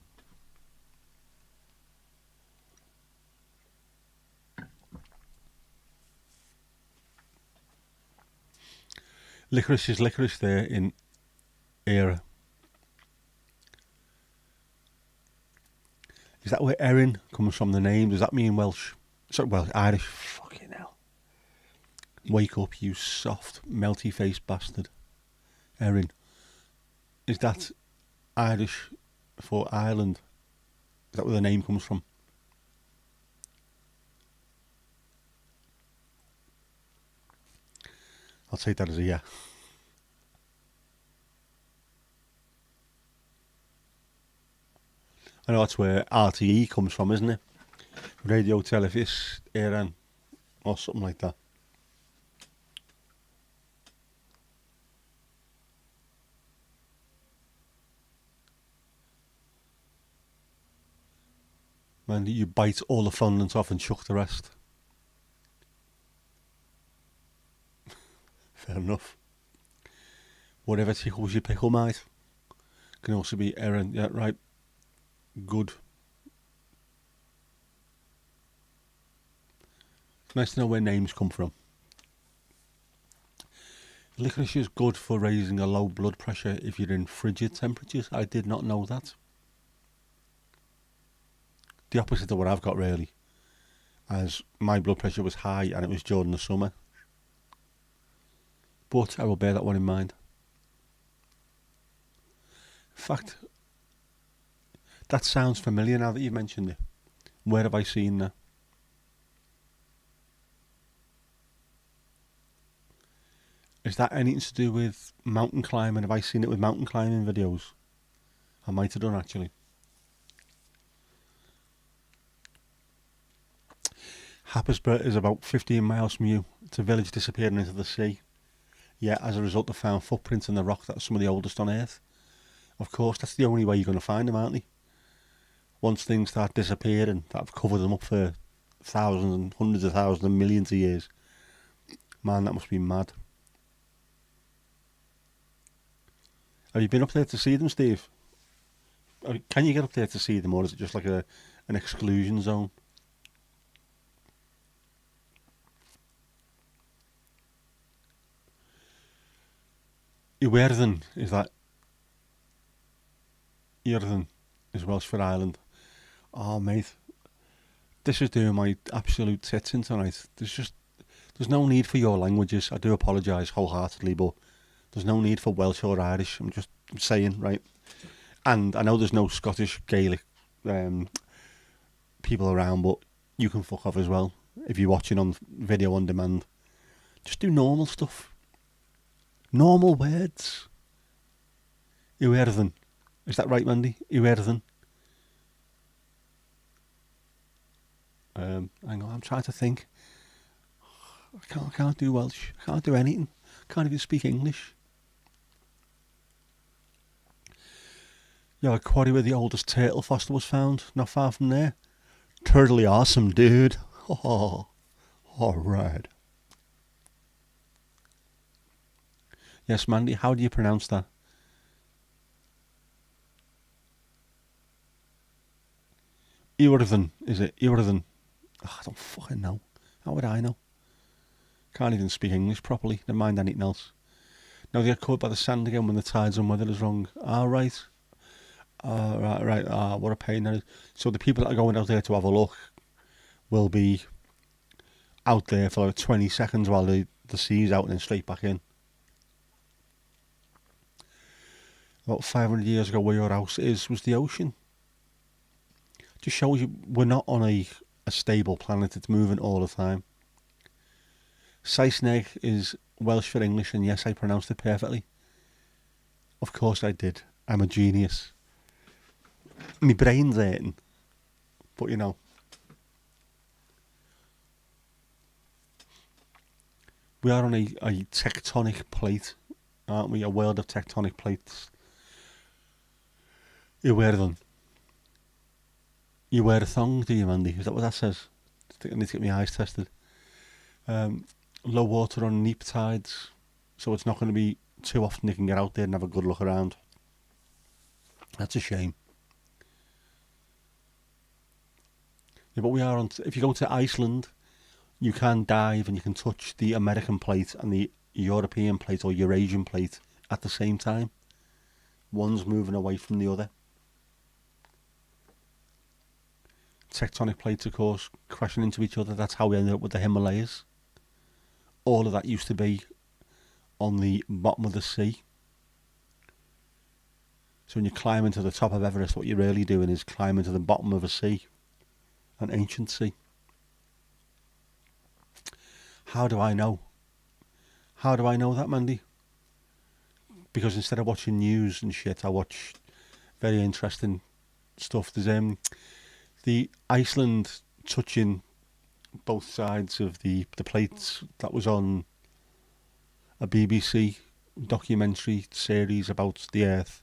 Licorice is licorice there in Era. Is that where Erin comes from, the name? Does that mean Welsh? Sorry, well, Irish. Fucking hell. Wake up, you soft, melty-faced bastard. Erin. Is that Irish for Ireland? Is that where the name comes from? I'll take that as a yeah. I know that's where RTE comes from, isn't it? Radio Televis Iran, or something like that. Man, you bite all the fondant off and chuck the rest. Fair enough. Whatever tickles your pickle, mate. Can also be Aaron. Yeah, right. Good. It's nice to know where names come from. Licorice is good for raising a low blood pressure if you're in frigid temperatures. I did not know that. The opposite of what I've got, really, as my blood pressure was high and it was during the summer. But I will bear that one in mind. In fact, that sounds familiar now that you've mentioned it. Where have I seen that? Is that anything to do with mountain climbing? Have I seen it with mountain climbing videos? I might have done, actually. Happisburgh is about 15 miles from you. It's a village disappearing into the sea. Yeah, as a result, they found footprints in the rock that are some of the oldest on Earth. Of course, that's the only way you're going to find them, aren't they? Once things start disappearing, that have covered them up for thousands and hundreds of thousands and millions of years. Man, that must be mad. Have you been up there to see them, Steve? Can you get up there to see them, or is it just like an exclusion zone? Iwerddon, is that? Iwerddon is Welsh for Ireland. Oh, mate. This is doing my absolute tits in tonight. There's no need for your languages. I do apologise wholeheartedly, but there's no need for Welsh or Irish. I'm saying, right? And I know there's no Scottish Gaelic people around, but you can fuck off as well if you're watching on video on demand. Just do normal stuff. Normal words. Iwerddon. Is that right, Mandy? Iwerddon. Hang on, I'm trying to think. I can't do Welsh. I can't do anything. I can't even speak English. Yeah, a quarry where the oldest turtle fossil was found, not far from there. Totally awesome, dude. Oh, alright. Yes, Mandy, how do you pronounce that? Iwerddon, is it? Iwerddon. Oh, I don't fucking know. How would I know? Can't even speak English properly, never mind anything else. Now they get caught by the sand again when the tides and weather is wrong. Right. Right. What a pain that is. So the people that are going out there to have a look will be out there for like 20 seconds while the sea's out and then straight back in. About 500 years ago, where your house was the ocean. Just shows you we're not on a stable planet. It's moving all the time. Saesneg is Welsh for English, and yes, I pronounced it perfectly. Of course I did. I'm a genius. My brain's hurting. But you know. We are on a tectonic plate, aren't we? A world of tectonic plates. Iwerddon. You wear a thong, do you, Mandy? Is that what that says? I think I need to get my eyes tested. Low water on neap tides, so it's not going to be too often you can get out there and have a good look around. That's a shame. Yeah, but we are on. If you go to Iceland, you can dive and you can touch the American plate and the European plate or Eurasian plate at the same time. One's moving away from the other. Tectonic plates, of course, crashing into each other. That's how we ended up with the Himalayas. All of that used to be on the bottom of the sea. So when you climb into the top of Everest, what you're really doing is climbing to the bottom of a sea, an ancient sea. How do I know? How do I know that, Mandy? Because instead of watching news and shit, I watch very interesting stuff. There's the Iceland touching both sides of the plates. That was on a BBC documentary series about the Earth.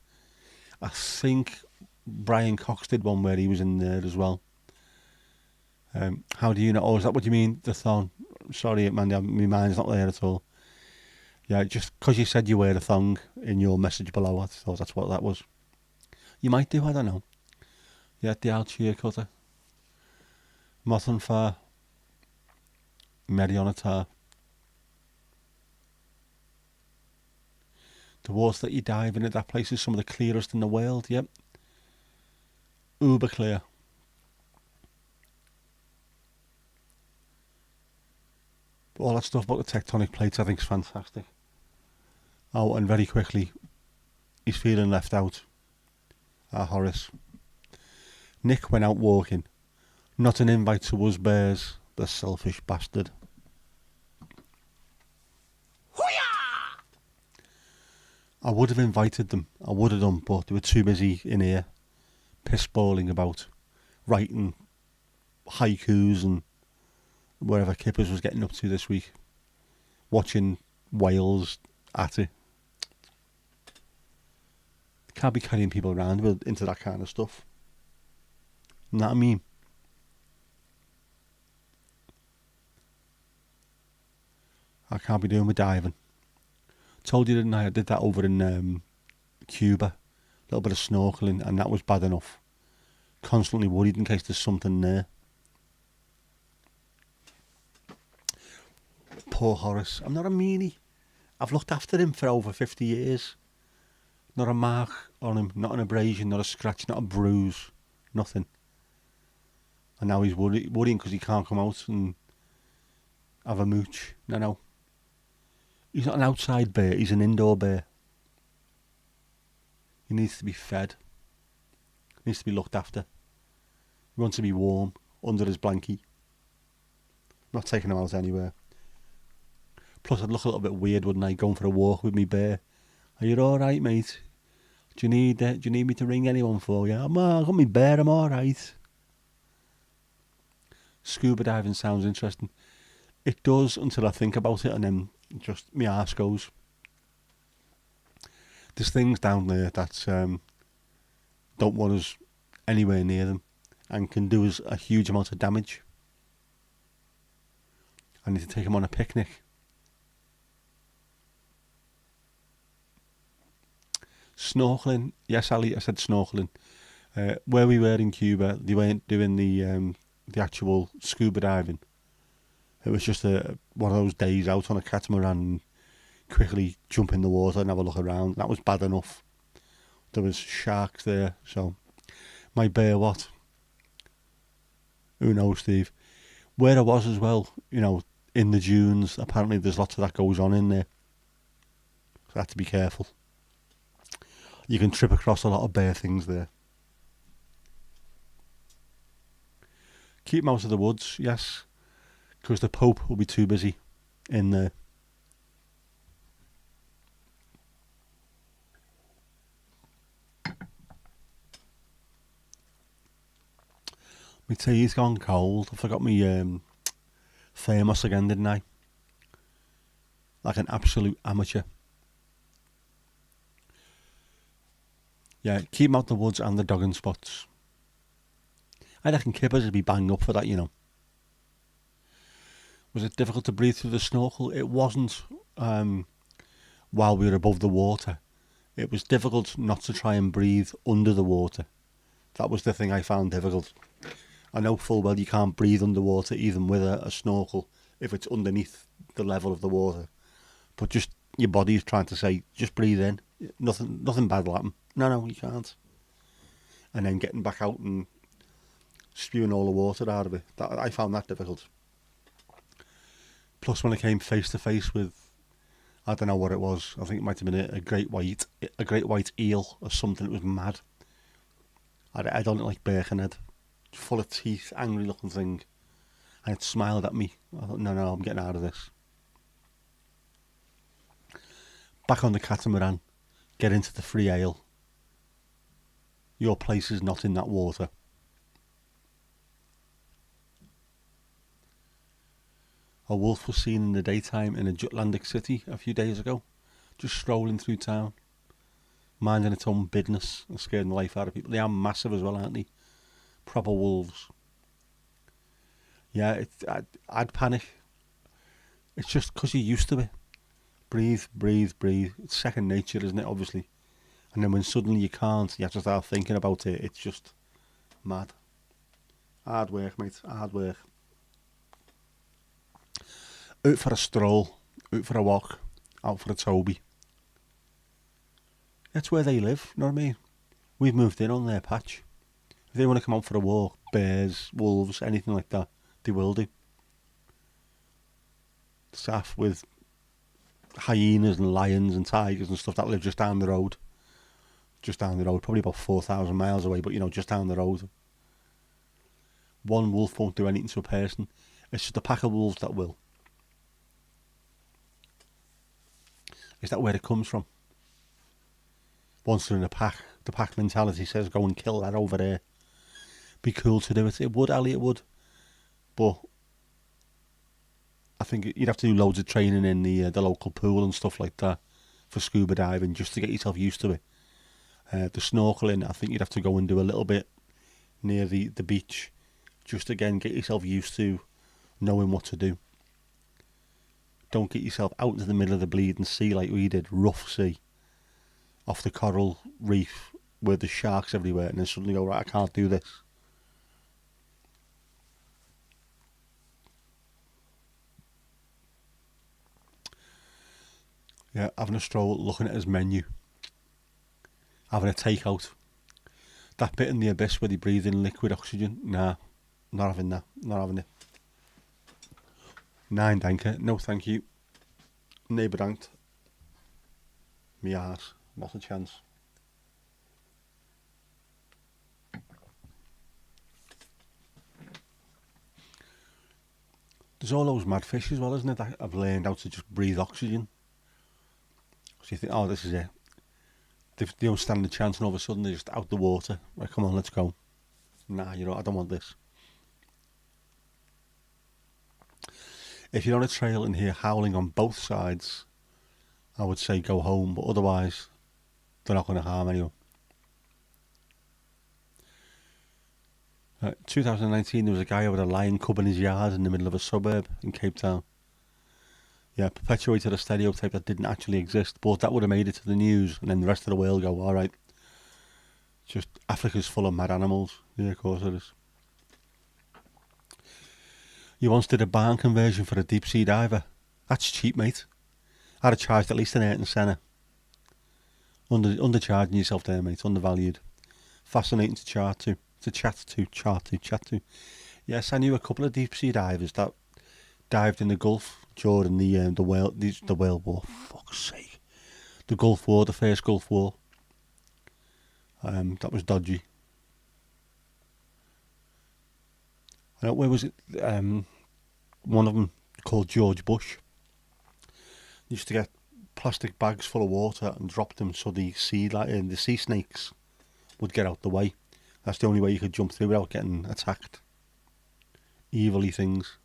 I think Brian Cox did one where he was in there as well. How do you know? Oh, is that what you mean? The thong? Sorry, Mandy, my mind's not there at all. Yeah, just because you said you wear a thong in your message below, I thought that's what that was. You might do, I don't know. Yeah, the old cheer cutter. Mothen far. Merionatar. The water that you dive in at that place is some of the clearest in the world, yep. Uber clear. All that stuff about the tectonic plates I think is fantastic. Oh, and very quickly, he's feeling left out. Horace. Nick went out walking. Not an invite to us bears, the selfish bastard. I would have invited them. I would have done, but they were too busy in here, piss-balling about, writing haikus and wherever Kippers was getting up to this week, watching Wales at it. Can't be carrying people around into that kind of stuff. You know what I mean? I can't be doing with diving. Told you, didn't I? I did that over in Cuba. A little bit of snorkeling, and that was bad enough. Constantly worried in case there's something there. Poor Horace. I'm not a meanie. I've looked after him for over 50 years. Not a mark on him, not an abrasion, not a scratch, not a bruise. Nothing. And now he's worrying because he can't come out and have a mooch. No. He's not an outside bear, he's an indoor bear. He needs to be fed. He needs to be looked after. He wants to be warm, under his blankie. Not taking him out anywhere. Plus I'd look a little bit weird, wouldn't I, going for a walk with me bear. Are you alright, mate? Do you need me to ring anyone for you? I've got me bear, I'm alright. Scuba diving sounds interesting. It does until I think about it and then just my arse goes. There's things down there that don't want us anywhere near them and can do us a huge amount of damage. I need to take them on a picnic. Snorkeling, yes, Ali, I said snorkeling. Where we were in Cuba, they weren't doing the actual scuba diving. It was just one of those days out on a catamaran and quickly jump in the water and have a look around. That was bad enough. There was sharks there, so my bear what? Who knows, Steve? Where I was as well, in the dunes, apparently there's lots of that goes on in there. So I have to be careful. You can trip across a lot of bear things there. Keep them out of the woods, yes, because the Pope will be too busy in there. My tea's gone cold. I forgot my thermos again, didn't I? Like an absolute amateur. Yeah, keep them out the woods and the dogging spots. I reckon Kippers would be bang up for that, Was it difficult to breathe through the snorkel? It wasn't while we were above the water. It was difficult not to try and breathe under the water. That was the thing I found difficult. I know full well you can't breathe underwater even with a snorkel if it's underneath the level of the water. But just your body is trying to say, just breathe in. Nothing bad will happen. No, you can't. And then getting back out and spewing all the water out of it. I found that difficult. Plus when I came face to face with, I don't know what it was. I think it might have been a great white eel or something. It was mad. I don't like Birkenhead. Full of teeth, angry looking thing. And it smiled at me. I thought, no, I'm getting out of this. back on the catamaran, get into the free ale. Your place is not in that water. A wolf was seen in the daytime in a Jutlandic city a few days ago, just strolling through town, minding its own business and scaring the life out of people. They are massive as well, aren't they? Proper wolves. Yeah, I'd panic. It's just because you're used to it. Breathe, breathe, breathe. It's second nature, isn't it, obviously? And then when suddenly you can't, you have to start thinking about it. It's just mad. Hard work, mate. Hard work. Out for a stroll. Out for a walk. Out for a Toby. That's where they live, you know what I mean? We've moved in on their patch. If they want to come out for a walk, bears, wolves, anything like that, they will do. Staff with hyenas and lions and tigers and stuff that live just down the road. Just down the road, probably about 4,000 miles away, but just down the road. One wolf won't do anything to a person. It's just a pack of wolves that will. Is that where it comes from? Once they're in a pack, the pack mentality says go and kill that over there. Be cool to do it. It would, Ali, it would. But I think you'd have to do loads of training in the local pool and stuff like that for scuba diving just to get yourself used to it. The snorkeling, I think you'd have to go and do a little bit near the beach. Just again, get yourself used to knowing what to do. Don't get yourself out into the middle of the bleeding sea like we did, rough sea, off the coral reef where there's sharks everywhere, and then suddenly go, right, I can't do this. Yeah, having a stroll, looking at his menu, having a takeout. That bit in the abyss where they breathe in liquid oxygen, nah, not having that, not having it. 9 danker, no thank you. Nee bedankt. Me ass, not a chance. There's all those mad fish as well, isn't it, that have learned how to just breathe oxygen. So you think, oh, this is it. They don't stand a chance, and all of a sudden they're just out the water. Right, come on, let's go. Nah, I don't want this. If you're on a trail and hear howling on both sides, I would say go home, but otherwise, they're not going to harm anyone. 2019, there was a guy with a lion cub in his yard in the middle of a suburb in Cape Town. Yeah, perpetuated a stereotype that didn't actually exist, but that would have made it to the news, and then the rest of the world go, alright, just Africa's full of mad animals. Yeah, of course it is. You once did a barn conversion for a deep sea diver. That's cheap, mate. I'd have charged at least an 8 and centre. Undercharging yourself there, mate. Undervalued. Fascinating to chat to. Yes, I knew a couple of deep sea divers that dived in the Gulf during the whale war. Fuck's sake. The Gulf War, the first Gulf War. That was dodgy. Where was it? One of them called George Bush used to get plastic bags full of water and drop them so the sea snakes would get out the way. That's the only way you could jump through without getting attacked. Evilly things.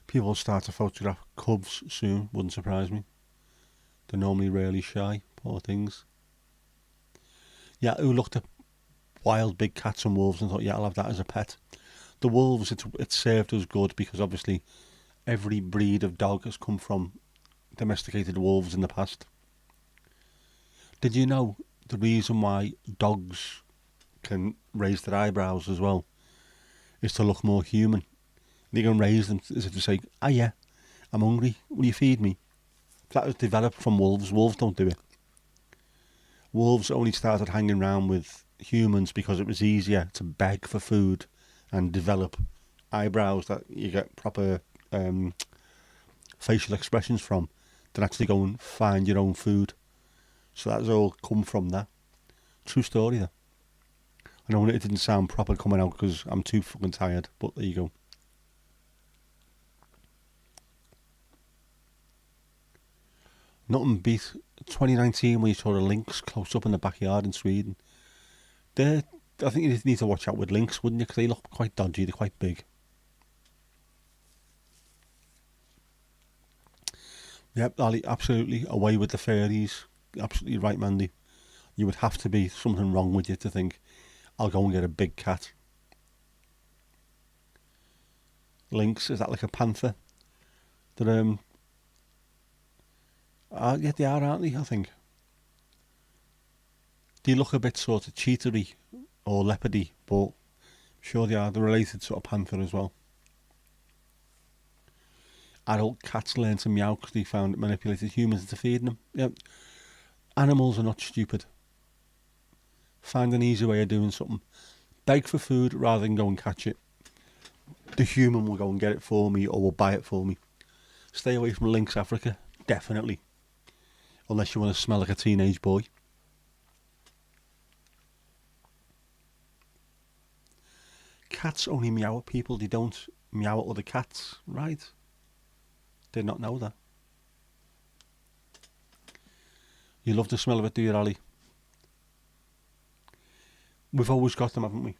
People will start to photograph cubs soon, wouldn't surprise me. They're normally really shy, poor things. Yeah, who looked at wild big cats and wolves and thought, yeah, I'll have that as a pet. The wolves, it served us good because obviously every breed of dog has come from domesticated wolves in the past. Did you know the reason why dogs can raise their eyebrows as well is to look more human? They can raise them as if to say, ah yeah, I'm hungry, will you feed me? That was developed from wolves. Wolves don't do it. Wolves only started hanging around with humans because it was easier to beg for food and develop eyebrows that you get proper facial expressions from than actually go and find your own food. So that's all come from that. True story though. I know it didn't sound proper coming out because I'm too fucking tired, but there you go. Nothing beat 2019 when you saw the lynx close up in the backyard in Sweden. I think you need to watch out with lynx, wouldn't you? Because they look quite dodgy, they're quite big. Yep, Ali, absolutely away with the fairies. Absolutely right, Mandy. You would have to be something wrong with you to think, I'll go and get a big cat. Lynx, is that like a panther? That yeah, they are, aren't they? I think. They look a bit sort of cheatery or leopardy, but sure they are. They're related to a panther as well. Adult cats learn to meow because they found it manipulated humans into feeding them. Yep. Animals are not stupid. Find an easy way of doing something. Beg for food rather than go and catch it. The human will go and get it for me or will buy it for me. Stay away from Lynx Africa, definitely. Unless you want to smell like a teenage boy. Cats only meow at people, they don't meow at other cats, right? Did not know that. You love the smell of it, do you, Ali? We've always got them, haven't we?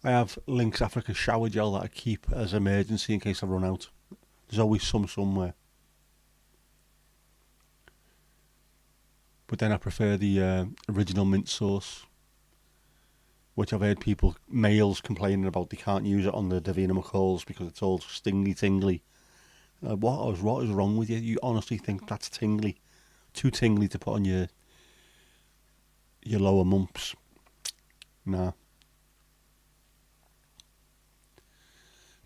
I have Lynx Africa shower gel that I keep as emergency in case I run out. There's always some somewhere. But then I prefer the original mint sauce, which I've heard people, males, complaining about they can't use it on the Davina McCalls because it's all stingly tingly. What is wrong with you? You honestly think that's tingly? Too tingly to put on your lower mumps? Nah.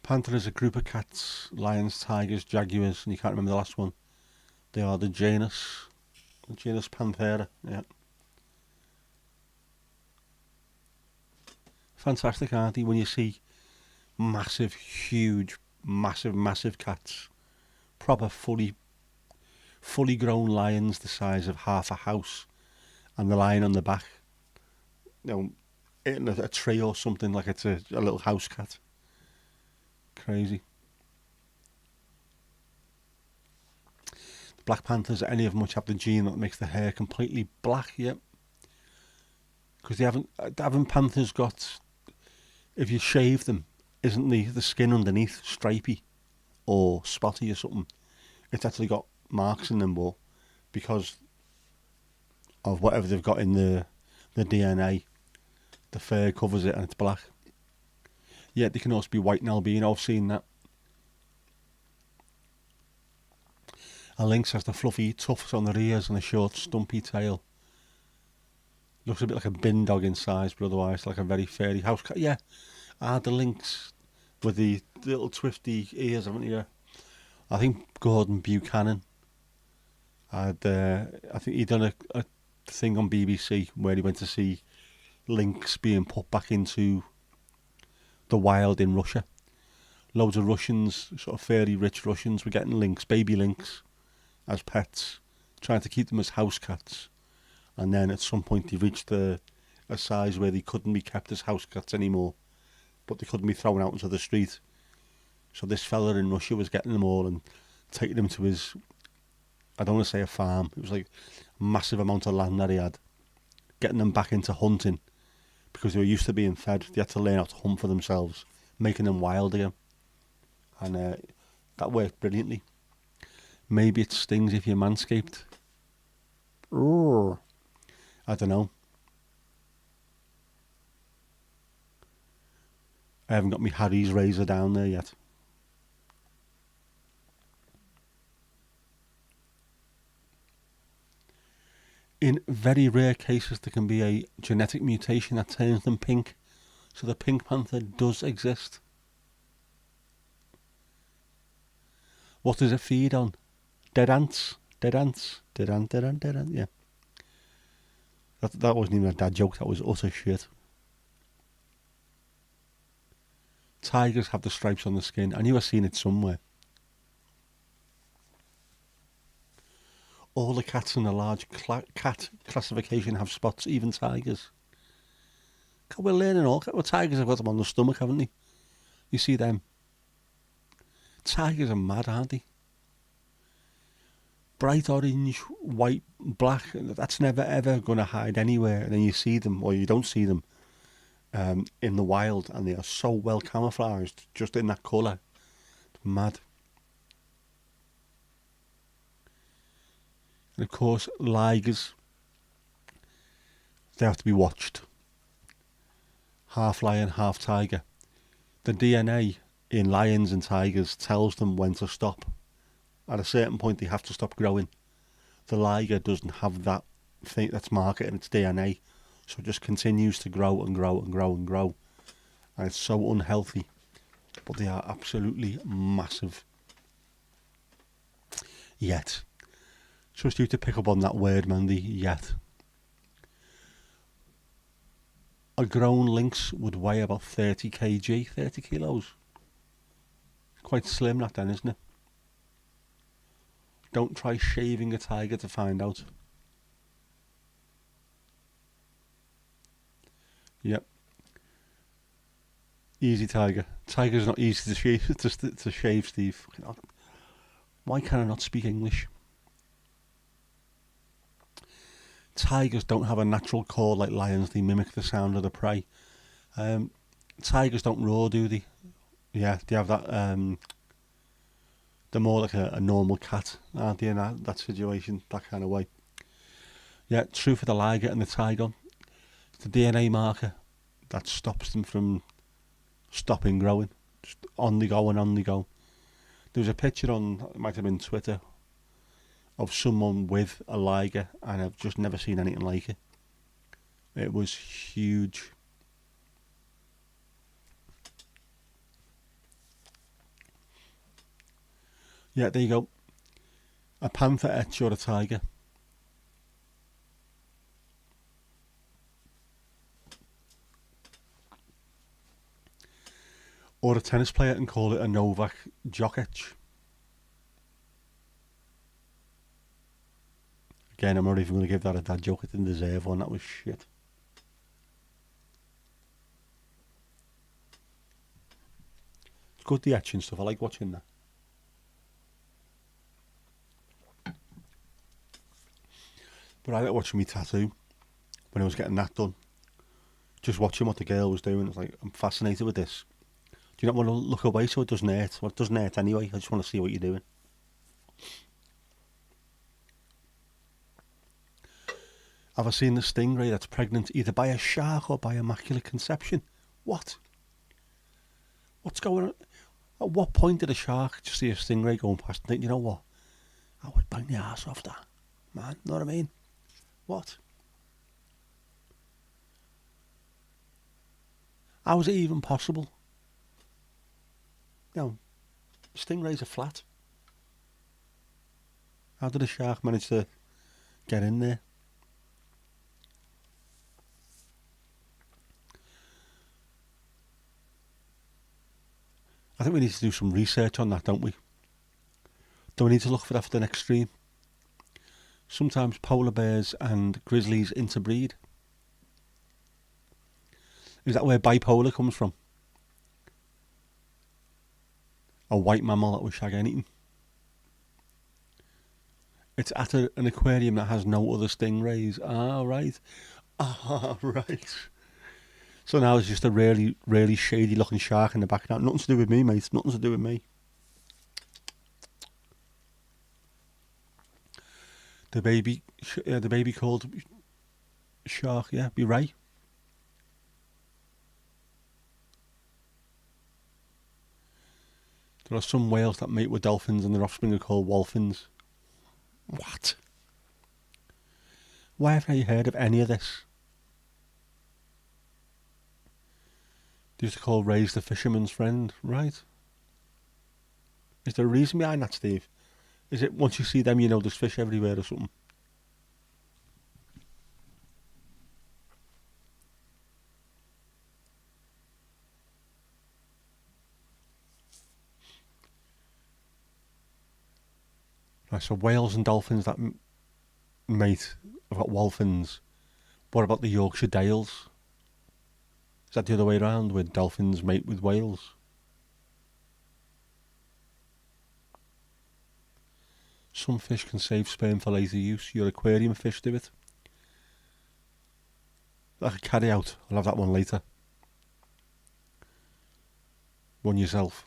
Panther is a group of cats, lions, tigers, jaguars, and you can't remember the last one. They are the genus Panthera, yeah. Fantastic, aren't they? When you see massive, huge, massive cats, proper fully grown lions the size of half a house, and the lion on the back, eating a tree or something like it's a little house cat. Crazy. The black panthers, any of them which have the gene that makes the hair completely black, yep. Because haven't panthers got, if you shave them, isn't the skin underneath stripy or spotty or something? It's actually got marks in them, but because of whatever they've got in the DNA, the fur covers it and it's black. Yeah, they can also be white and albino, I've seen that. A lynx has the fluffy tufts on their ears and a short stumpy tail. Looks a bit like a bin dog in size, but otherwise like a very fairy house cat. Yeah, the lynx with the little twisty ears, haven't you? I think Gordon Buchanan I think he done a thing on BBC where he went to see lynx being put back into the wild in Russia. Loads of Russians, sort of fairly rich Russians, were getting lynx, baby lynx, as pets, trying to keep them as house cats. And then at some point they reached a size where they couldn't be kept as house cats anymore, but they couldn't be thrown out into the street. So this fella in Russia was getting them all and taking them to his, I don't want to say a farm, it was like a massive amount of land that he had, getting them back into hunting because they were used to being fed. They had to learn how to hunt for themselves, making them wild again. And that worked brilliantly. Maybe it stings if you're manscaped. I don't know. I haven't got my Harry's razor down there yet. In very rare cases, there can be a genetic mutation that turns them pink. So the pink panther does exist. What does it feed on? Dead ants. Dead ant, yeah. That wasn't even a dad joke, that was utter shit. Tigers have the stripes on the skin. I knew I'd seen it somewhere. All the cats in the large cat classification have spots, even tigers. God, we're learning all. Well, tigers have got them on the stomach, haven't they? You see them. Tigers are mad, aren't they? bright orange, white, black. That's never ever going to hide anywhere. And then you see them, or you don't see them, in the wild, and they are so well camouflaged just in that colour. It's mad. And of course, ligers, they have to be watched. Half lion, half tiger. The DNA in lions and tigers tells them when to stop. At a certain point, they have to stop growing. The liger doesn't have that thing that's marked in its DNA, so it just continues to grow and grow and grow and grow. And it's so unhealthy, but they are absolutely massive. Yet. Trust you to pick up on that word, Mandy, yet. A grown lynx would weigh about 30 kg, 30 kilos. Quite slim, that then, isn't it? Don't try shaving a tiger to find out. Yep. Easy, tiger. Tiger's not easy to shave, to shave, Steve. Why can I not speak English? Tigers don't have a natural call like lions. They mimic the sound of the prey. Tigers don't roar, do they? Yeah, they have that. They're more like a normal cat, aren't they, in that situation, that kind of way. Yeah, true for the liger and the tiger. It's the DNA marker that stops them from stopping growing. Just on they go and on they go. There was a picture on, it might have been Twitter, of someone with a liger, and I've just never seen anything like it. It was huge. Yeah, there you go. A panther etch or a tiger. Or a tennis player and call it a Novak Djokovic. Again, I'm not even going to give that a dad joke. It didn't deserve one. That was shit. It's good, the etching stuff. I like watching that. But I like watching me tattoo when I was getting that done. Just watching what the girl was doing. It's like, I'm fascinated with this. Do you not want to look away so it doesn't hurt? Well, it doesn't hurt anyway. I just want to see what you're doing. Have I seen the stingray that's pregnant either by a shark or by immaculate conception? What? What's going on? At what point did a shark just see a stingray going past and think, you know what? I would bang the arse off that. Man, know what I mean? What? How is it even possible? You know, stingrays are flat. How did a shark manage to get in there? I think we need to do some research on that, don't we? Do we need to look for that for the next stream? Sometimes polar bears and grizzlies interbreed. Is that where bipolar comes from? A white mammal that will shag anything. It's at an aquarium that has no other stingrays. Ah, right. Ah, right. So now it's just a really, really shady looking shark in the background. Nothing to do with me, mate. Nothing to do with me. The baby called shark, yeah, be Ray. There are some whales that mate with dolphins and their offspring are called wolphins. What? Why have I heard of any of this? They used to call Ray's the fisherman's friend, right? Is there a reason behind that, Steve? Is it once you see them, you know there's fish everywhere or something? Right, so whales and dolphins that mate have got wolphins. What about the Yorkshire Dales? Is that the other way around, where dolphins mate with whales? Some fish can save sperm for later use. Your aquarium fish do it. Like a carry out. I'll have that one later. One yourself.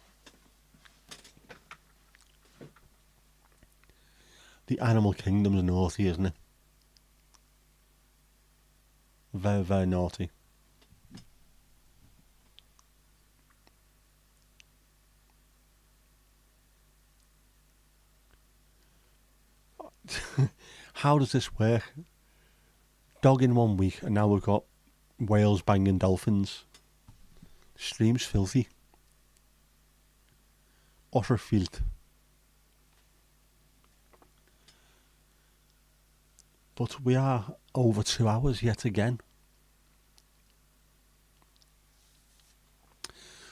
The animal kingdom's naughty, isn't it? Very, very naughty. How does this work? Dog in 1 week, and now we've got whales banging dolphins. The stream's filthy. Utter filth. But we are over 2 hours yet again.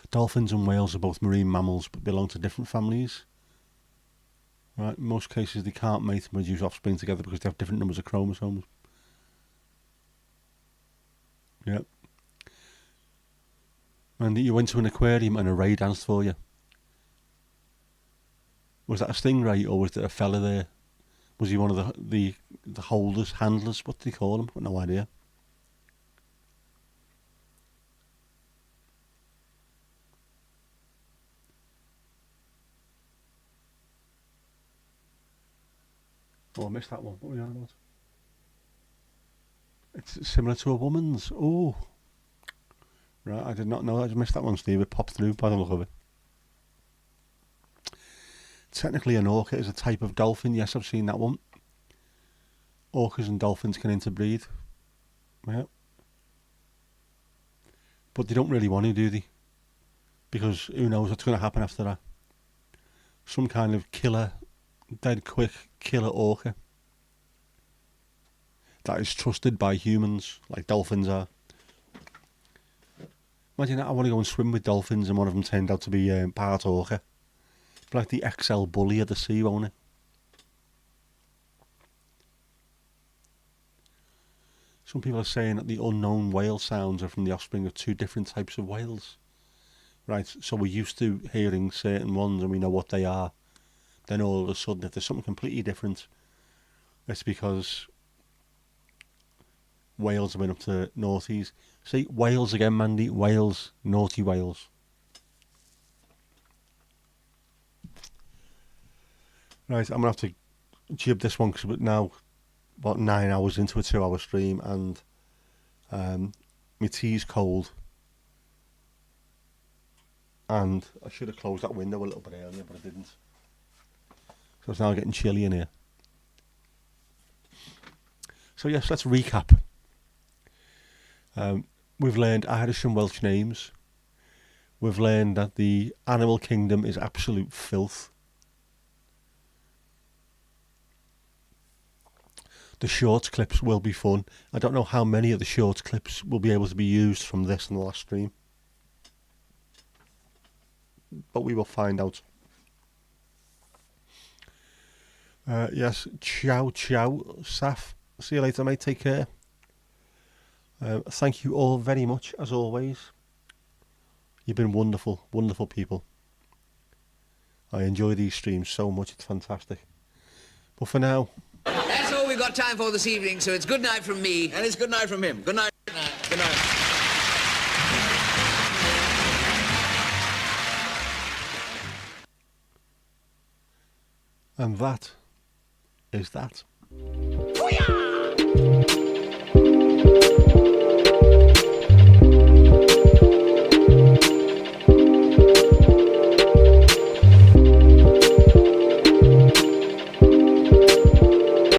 Dolphins and whales are both marine mammals but belong to different families. Right, in most cases they can't mate and produce offspring together because they have different numbers of chromosomes. Yep. And you went to an aquarium and a ray danced for you. Was that a stingray or was there a fella there? Was he one of the holders, handlers? What do they call them? I've got no idea. Oh, I missed that one. What were you on about? It's similar to a woman's. Oh. Right, I did not know. I just missed that one, Steve. It popped through by the look of it. Technically, an orca is a type of dolphin. Yes, I've seen that one. Orcas and dolphins can interbreed. Yeah. But they don't really want to, do they? Because who knows what's going to happen after that. Some kind of killer, dead quick killer orca that is trusted by humans, like dolphins are. Imagine that, I want to go and swim with dolphins and one of them turned out to be part orca. Like the XL bully of the sea, won't it? Some people are saying that the unknown whale sounds are from the offspring of 2 different types of whales. Right, so we're used to hearing certain ones and we know what they are. Then all of a sudden, if there's something completely different, it's because whales have been up to naughties. See, whales again, Mandy. Whales, naughty whales. Right, I'm going to have to jib this one because we're now about 9 hours into a 2-hour stream and my tea's cold. And I should have closed that window a little bit earlier, but I didn't. So it's now getting chilly in here. So yes, let's recap. We've learned Irish and Welsh names. We've learned that the animal kingdom is absolute filth. The short clips will be fun. I don't know how many of the short clips will be able to be used from this and the last stream. But we will find out. Yes, ciao, Saf. See you later, mate. Take care. Thank you all very much, as always. You've been wonderful, wonderful people. I enjoy these streams so much. It's fantastic. But for now... That's all we've got time for this evening, so it's good night from me. And it's good night from him. Good night. Good night. Good night. And that is that.